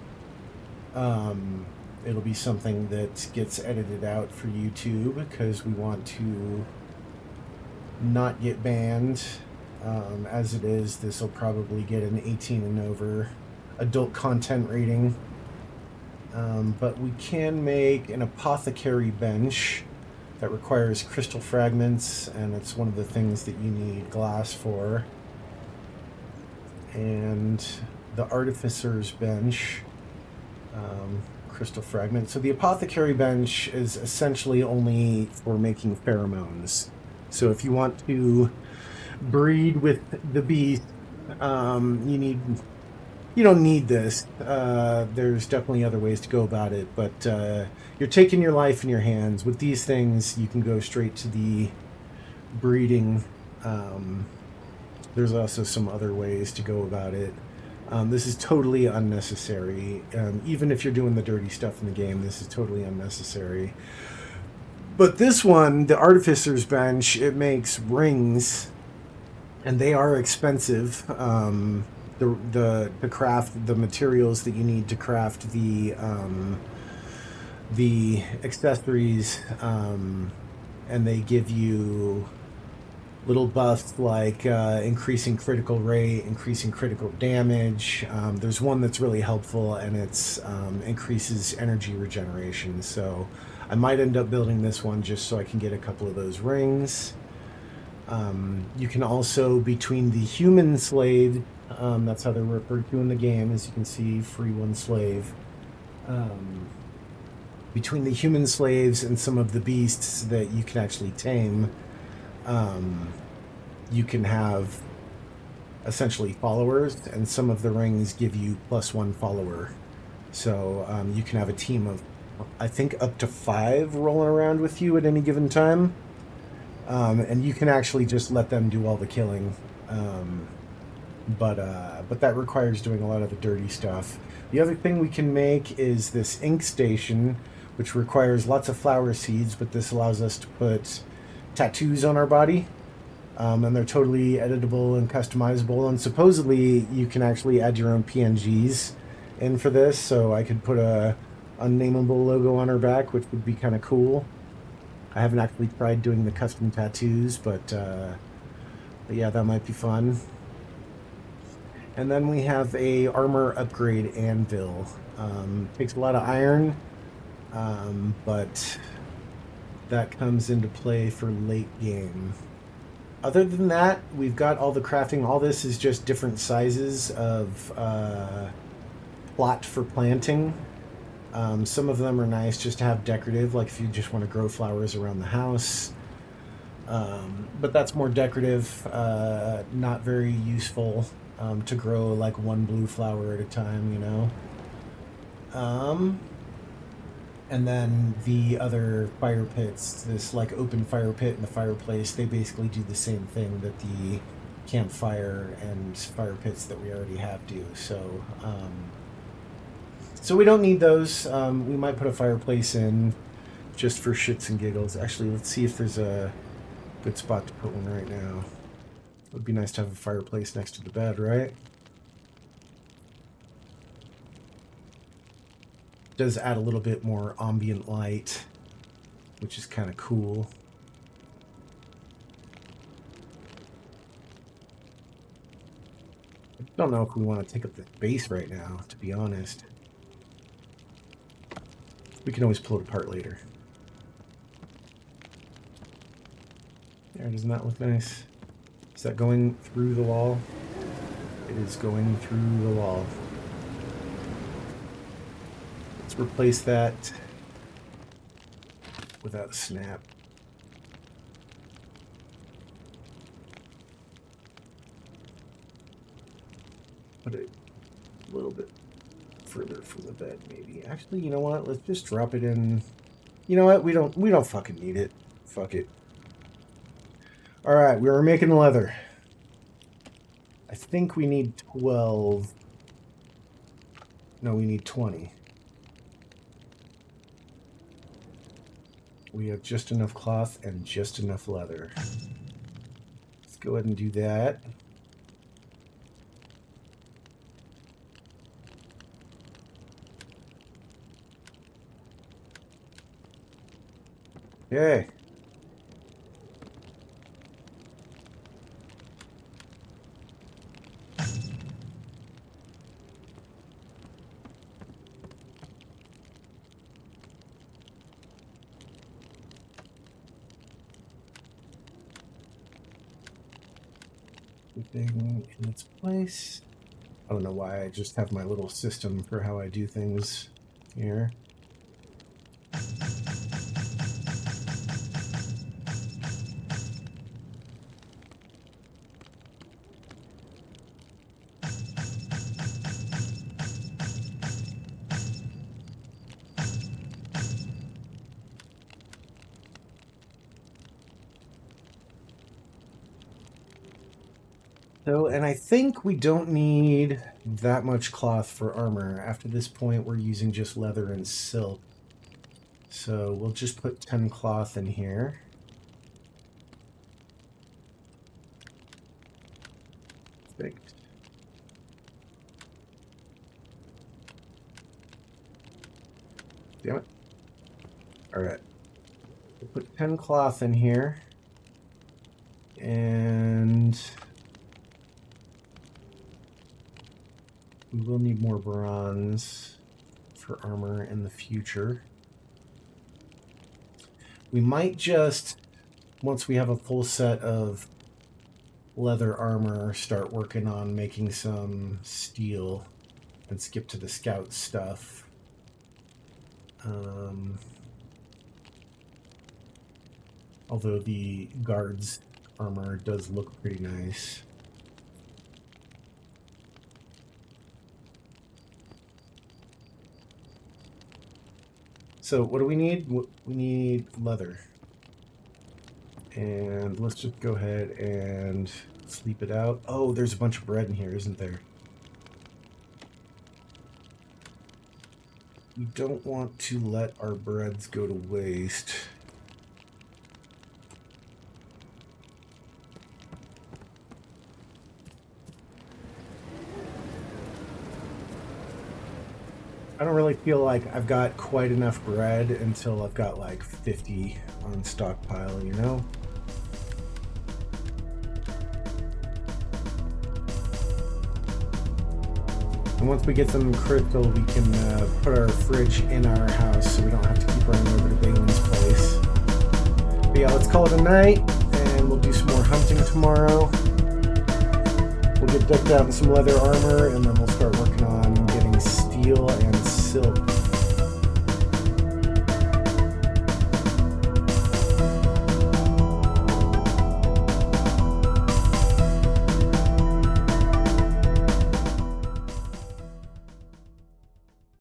it'll be something that gets edited out for YouTube because we want to not get banned. As it is, this will probably get an 18 and over adult content rating. But we can make an apothecary bench that requires crystal fragments, and it's one of the things that you need glass for. And the artificer's bench, crystal fragment. So the apothecary bench is essentially only for making pheromones. So if you want to breed with the beast, you don't need this. There's definitely other ways to go about it, but you're taking your life in your hands. With these things, you can go straight to the breeding. There's also some other ways to go about it. This is totally unnecessary. Even if you're doing the dirty stuff in the game, this is totally unnecessary. But this one, the Artificer's Bench, it makes rings, and they are expensive. The craft, the materials that you need to craft the accessories, and they give you little buffs like increasing critical rate, increasing critical damage. There's one that's really helpful, and it's increases energy regeneration. So I might end up building this one just so I can get a couple of those rings. You can also, between the human slave, that's how they're referred to in the game, as you can see, free one slave. Between the human slaves and some of the beasts that you can actually tame, you can have essentially followers, and some of the rings give you +1 follower. So you can have a team of, I think, up to 5 rolling around with you at any given time. And you can actually just let them do all the killing. But that requires doing a lot of the dirty stuff. The other thing we can make is this ink station, which requires lots of flower seeds, but this allows us to put tattoos on our body. And they're totally editable and customizable. And supposedly you can actually add your own PNGs in for this. So I could put a unnameable logo on her back, which would be kind of cool. I haven't actually tried doing the custom tattoos, but yeah, that might be fun. And then we have a armor upgrade anvil. Takes a lot of iron, but that comes into play for late game. Other than that, we've got all the crafting. All this is just different sizes of plot for planting. Some of them are nice just to have decorative, like if you just want to grow flowers around the house. But that's more decorative, not very useful to grow like one blue flower at a time, you know. And then the other fire pits, this like open fire pit and the fireplace, they basically do the same thing that the campfire and fire pits that we already have do. So we don't need those. We might put a fireplace in just for shits and giggles. Actually, let's see if there's a good spot to put one right now. It would be nice to have a fireplace next to the bed, right? Does add a little bit more ambient light, which is kind of cool. I don't know if we want to take up the base right now, to be honest. We can always pull it apart later. There, doesn't that look nice? Is that going through the wall? It is going through the wall. Let's replace that without a snap. Put it a little bit further from the bed, maybe. Actually, you know what? Let's just drop it in. You know what? We don't fucking need it. Fuck it. All right, we were making leather. I think we need 12. No, we need 20. We have just enough cloth and just enough leather. Let's go ahead and do that. Okay. Everything in its place. I don't know why I just have my little system for how I do things here. So, and I think we don't need that much cloth for armor. After this point, we're using just leather and silk. So we'll just put 10 cloth in here. Perfect. Damn it. All right. We'll put 10 cloth in here. And we will need more bronze for armor in the future. We might just, once we have a full set of leather armor, start working on making some steel and skip to the scout stuff. Although the guards armor does look pretty nice. So what do we need? We need leather. And let's just go ahead and sleep it out. Oh, there's a bunch of bread in here, isn't there? We don't want to let our breads go to waste. I don't really feel like I've got quite enough bread until I've got like 50 on stockpile, you know? And once we get some crystal, we can put our fridge in our house so we don't have to keep running over to Balin's place. But yeah, let's call it a night, and we'll do some more hunting tomorrow. We'll get decked out in some leather armor, and then we'll start working on getting steel steel and silk.